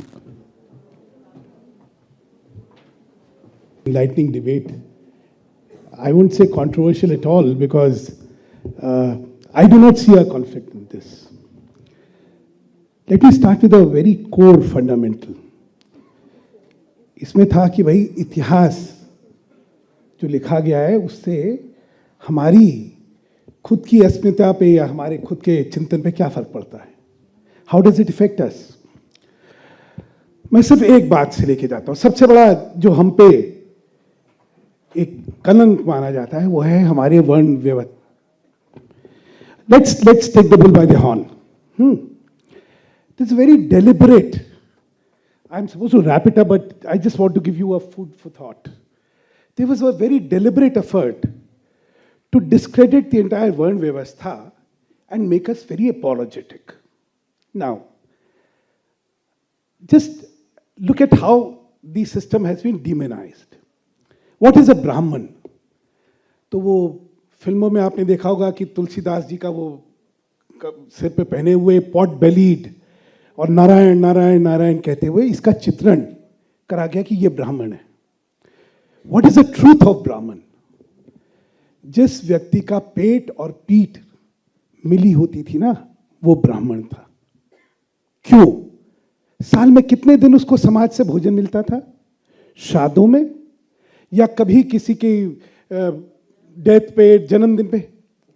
Enlightening debate. I won't say controversial at all because I do not see a conflict in this. Let me start with a very core fundamental. इसमें था कि भाई इतिहास जो लिखा गया है उससे हमारी खुद की अस्मिता पे या हमारे खुद के चिंतन पे क्या फर्क पड़ता है? हाउ डज इट इफेक्ट अस? मैं सिर्फ एक बात से लेके जाता हूं. सबसे बड़ा जो हम पे एक कलंक माना जाता है वो है हमारे वर्ण व्यवस्था. Let's take the bull by the horn. This is very deliberate. I'm supposed to wrap it up, but I just want to give you a food for thought. There was a very deliberate effort to discredit the entire Varn Vyavastha and make us very apologetic. Now, just look at how the system has been demonized. What is a Brahman? तो वो फिल्मों में आपने देखा होगा कि तुलसीदास जी का वो सिर पे पहने हुए पॉट बेलीड और नारायण नारायण नारायण कहते हुए इसका चित्रण करा गया कि ये ब्राह्मण है. What is the truth of ब्राह्मण? जिस व्यक्ति का पेट और पीठ मिली होती थी ना वो ब्राह्मण था. क्यों? साल में कितने दिन उसको समाज से भोजन मिलता था? श्राद्धों में या कभी किसी की डेथ पे, जन्मदिन पे.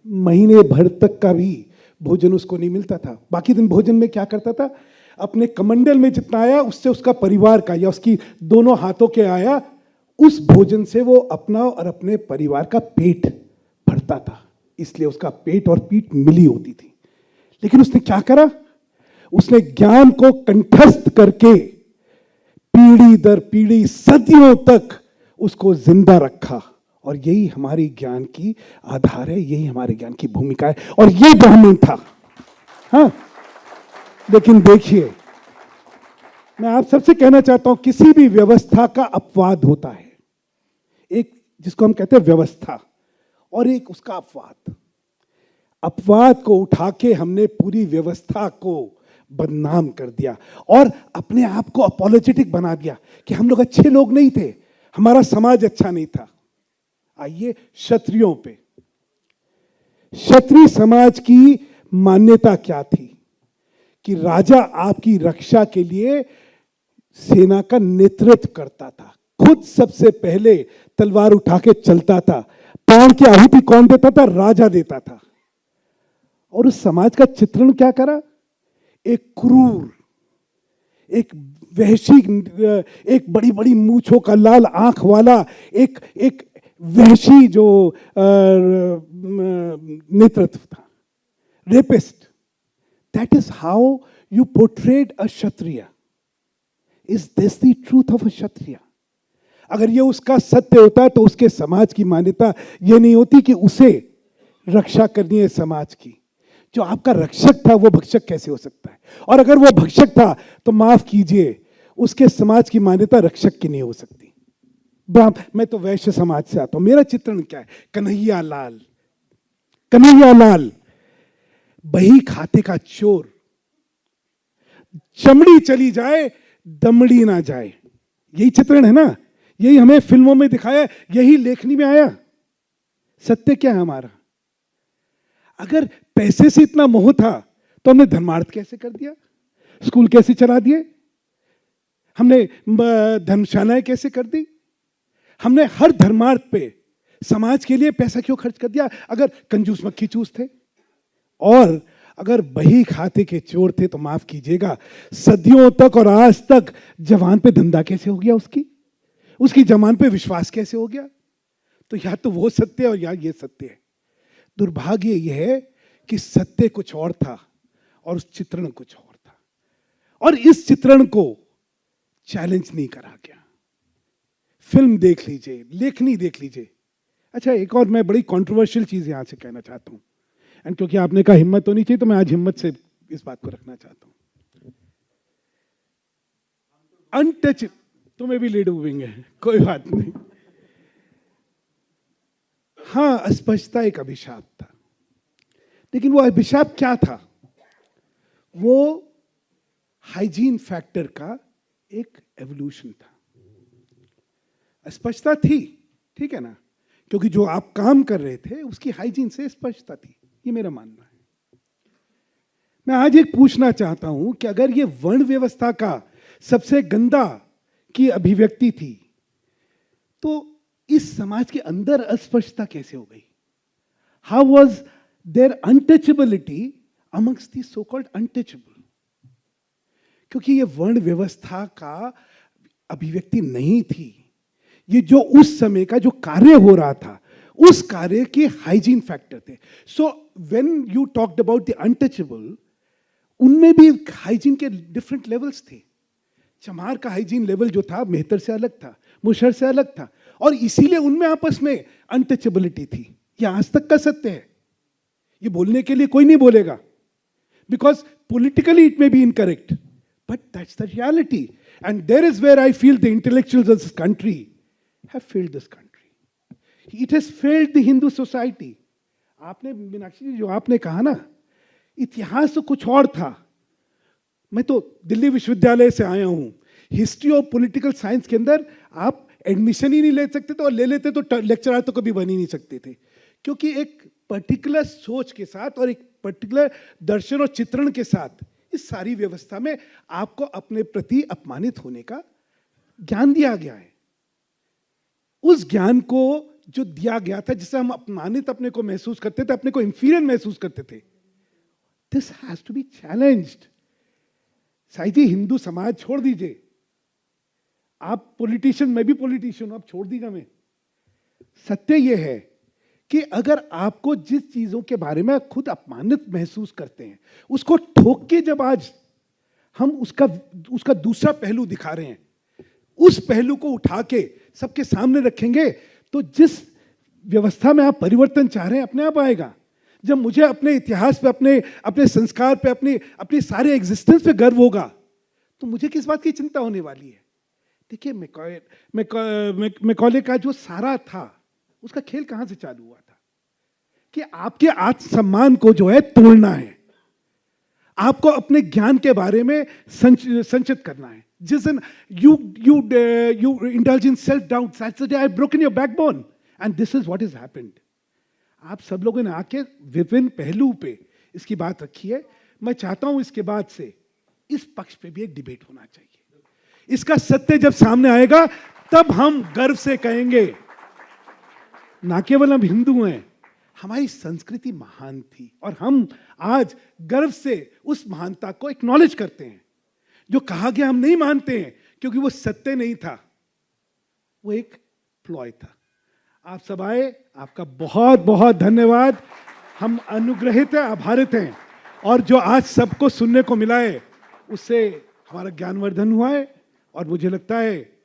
महीने भर तक का भी भोजन उसको नहीं मिलता था. बाकी दिन भोजन में क्या करता था? अपने कमंडल में जितना आया उससे उसका परिवार का या उसकी दोनों हाथों के आया उस भोजन से वो अपना और अपने परिवार का पेट भरता था. इसलिए उसका पेट और पीठ मिली होती थी. लेकिन उसने क्या करा? उसने ज्ञान को कंठस्थ करके पीढ़ी दर पीढ़ी सदियों तक उसको जिंदा रखा. और यही हमारी ज्ञान की आधार है, यही हमारे ज्ञान की भूमिका है. और ये ब्राह्मण था. हाँ, लेकिन देखिए, मैं आप सबसे कहना चाहता हूं, किसी भी व्यवस्था का अपवाद होता है. एक जिसको हम कहते हैं व्यवस्था और एक उसका अपवाद. अपवाद को उठा के हमने पूरी व्यवस्था को बदनाम कर दिया और अपने आप को अपॉलोजेटिक बना दिया कि हम लोग अच्छे लोग नहीं थे, हमारा समाज अच्छा नहीं था. आइए क्षत्रियों पे. क्षत्रिय समाज की मान्यता क्या थी? कि राजा आपकी रक्षा के लिए सेना का नेतृत्व करता था, खुद सबसे पहले तलवार उठा के चलता था. प्राण की आहुति कौन देता था? राजा देता था. और उस समाज का चित्रण क्या करा? एक क्रूर, एक वहशी, एक बड़ी बड़ी मूंछों का लाल आंख वाला एक वहशी जो नेतृत्व था. Rapist. That is how you portrayed a Kshatriya. Is this the truth of a Kshatriya? अगर ये उसका सत्य होता तो उसके समाज की मान्यता ये नहीं होती कि उसे रक्षा करनी है समाज की. जो आपका रक्षक था वो भक्षक कैसे हो सकता है? और अगर वो भक्षक था तो माफ कीजिए, उसके समाज की मान्यता रक्षक की नहीं हो सकती. मैं तो वैश्य समाज से आता हूं. मेरा चित्रण क्या है? कन्हैया लाल. कन्हैया लाल बही खाते का चोर. चमड़ी चली जाए दमड़ी ना जाए. यही चित्रण है ना. यही हमें फिल्मों में दिखाया, यही लेखनी में आया. सत्य क्या है हमारा? अगर पैसे से इतना मोह था तो हमने धर्मार्थ कैसे कर दिया? स्कूल कैसे चला दिए? हमने धर्मशालाएं कैसे कर दी? हमने हर धर्मार्थ पे समाज के लिए पैसा क्यों खर्च कर दिया? अगर कंजूस मक्खी चूस थे और अगर बही खाते के चोर थे तो माफ कीजिएगा, सदियों तक और आज तक जवान पे धंधा कैसे हो गया? उसकी जवान पे विश्वास कैसे हो गया? तो या तो वो सत्य और या ये सत्य है. दुर्भाग्य यह है कि सत्य कुछ और था और उस चित्रण कुछ और था, और इस चित्रण को चैलेंज नहीं करा गया. फिल्म देख लीजिए, लेखनी देख लीजिए. अच्छा, एक और मैं बड़ी कंट्रोवर्शियल चीज यहां से कहना चाहता हूं, एंड क्योंकि आपने कहा हिम्मत होनी चाहिए तो मैं आज हिम्मत से इस बात को रखना चाहता हूं. तुम्हें भी लीड डूबेंगे, कोई बात नहीं। हाँ, अस्पष्टता एक अभिशाप था, लेकिन वो अभिशाप क्या था? वो हाइजीन फैक्टर का एक एवोल्यूशन था। अस्पष्टता थी, ठीक है ना, क्योंकि जो आप काम कर रहे थे उसकी हाइजीन से स्पष्टता थी, ये मेरा मानना है। मैं आज एक पूछना चाहता हूं कि अगर ये वर्ण व्यवस्था का सबसे गंदा की अभिव्यक्ति थी, तो इस समाज के अंदर अस्पष्टता कैसे हो गई? How was there untouchability amongst the so called untouchable? क्योंकि ये वर्ण व्यवस्था का अभिव्यक्ति नहीं थी, ये जो उस समय का जो कार्य हो रहा था उस कार्य के हाइजीन फैक्टर थे। So when you talked about the untouchable, उनमें भी हाइजीन के डिफरेंट लेवल्स थे। चमार का हाइजीन लेवल जो था मेहतर से अलग था, मुशहर से अलग था, और इसीलिए उनमें आपस में अनटचेबिलिटी थी। ये आज तक का सत्य है, ये बोलने के लिए कोई नहीं बोलेगा, because politically it may be incorrect, but that's the reality, and there is where I feel the intellectuals of this country have failed this country. It has failed the Hindu society. आपने मीनाक्षी जी जो आपने कहा ना, इतिहास तो कुछ और था। मैं तो दिल्ली विश्वविद्यालय से आया हूं, हिस्ट्री और पॉलिटिकल साइंस के अंदर आप एडमिशन ही नहीं ले सकते थे, और ले लेते तो लेक्चरर तो कभी बन ही नहीं सकते थे, क्योंकि एक पर्टिकुलर सोच के साथ और एक पर्टिकुलर दर्शन और चित्रण के साथ इस सारी व्यवस्था में आपको अपने प्रति अपमानित होने का ज्ञान दिया गया है। उस ज्ञान को जो दिया गया था, जिससे हम अपमानित अपने को महसूस करते थे, अपने को इंफीरियर महसूस करते थे, this has to be challenged. Sai ji, Hindu समाज छोड़ दीजिए, आप पॉलिटिशियन, मैं भी पॉलिटिशियन हूं, आप छोड़ दीजिए मैं। सत्य यह है कि अगर आपको जिस चीजों के बारे में खुद अपमानित महसूस करते हैं, उसको ठोक के जब आज हम उसका दूसरा पहलू दिखा रहे हैं, उस पहलू को उठा के सबके सामने रखेंगे, तो जिस व्यवस्था में आप परिवर्तन चाह रहे हैं अपने आप आएगा। जब मुझे अपने इतिहास पे, अपने संस्कार पे, अपने सारे एग्जिस्टेंस पे गर्व होगा, तो मुझे किस बात की चिंता होने वाली है? देखिए, मैकॉले का जो सारा था, उसका खेल कहां से चालू हुआ था कि आपके आत्मसम्मान को जो है तोड़ना है, आपको अपने ज्ञान के बारे में संचित करना है। जिस दिन you indulge in self doubt, that's the day I've broken your backbone, and this is what has happened. आप सब लोगों ने आके विभिन्न पहलू पे इसकी बात रखी है। मैं चाहता हूं इसके बाद से इस पक्ष पे भी एक डिबेट होना चाहिए। इसका सत्य जब सामने आएगा तब हम गर्व से कहेंगे, ना केवल हम हिंदू हैं, हमारी संस्कृति महान थी, और हम आज गर्व से उस महानता को एक्नॉलेज करते हैं। जो कहा गया हम नहीं मानते हैं, क्योंकि वो सत्य नहीं था, वो एक प्लॉय था। आप सब आए, आपका बहुत बहुत धन्यवाद। हम अनुग्रहित हैं, आभारित हैं, और जो आज सबको सुनने को मिला है उससे हमारा ज्ञानवर्धन हुआ है, और मुझे लगता है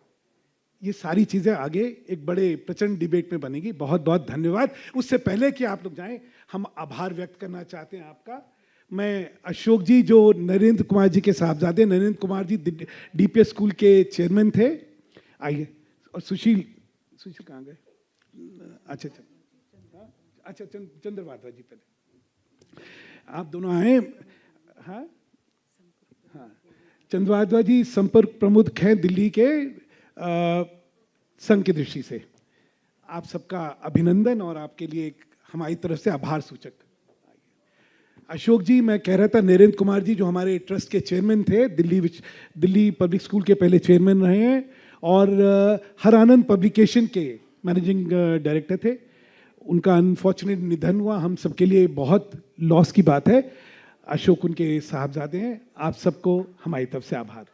ये सारी चीजें आगे एक बड़े प्रचंड डिबेट में बनेगी। बहुत बहुत धन्यवाद। उससे पहले कि आप लोग जाएं, हम आभार व्यक्त करना चाहते हैं आपका। मैं अशोक जी, जो नरेंद्र कुमार जी के साहबजादे, नरेंद्र कुमार जी डीपीएस स्कूल के चेयरमैन थे, आइए। और सुशील कहाँ गए? अच्छा, चंद्रवादवा जी, पहले आप दोनों आए। हाँ, चंद्रवादवा जी संपर्क प्रमुख हैं दिल्ली के संघ की दृष्टि से। आप सबका अभिनंदन, और आपके लिए एक हमारी तरफ से आभार सूचक। अशोक जी, मैं कह रहा था, नरेंद्र कुमार जी जो हमारे ट्रस्ट के चेयरमैन थे, दिल्ली पब्लिक स्कूल के पहले चेयरमैन रहे हैं, और हर आनंद पब्लिकेशन के मैनेजिंग डायरेक्टर थे। उनका अनफॉर्चुनेट निधन हुआ, हम सबके लिए बहुत लॉस की बात है। अशोक उनके साहबजादे हैं। आप सबको हमारी तरफ से आभार।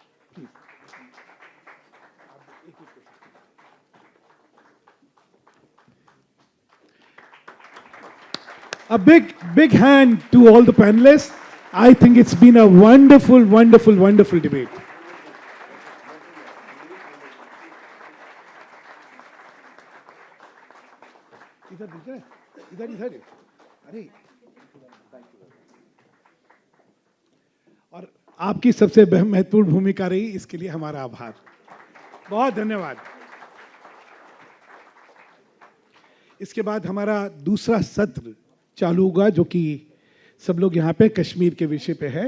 A big hand to all the panelists. I think it's been a wonderful, wonderful, wonderful debate. इधर। अरे, और आपकी सबसे महत्वपूर्ण भूमिका रही, इसके लिए हमारा आभार। बहुत धन्यवाद। इसके बाद हमारा दूसरा सत्र चालू होगा, जो कि सब लोग यहाँ पे कश्मीर के विषय पे है।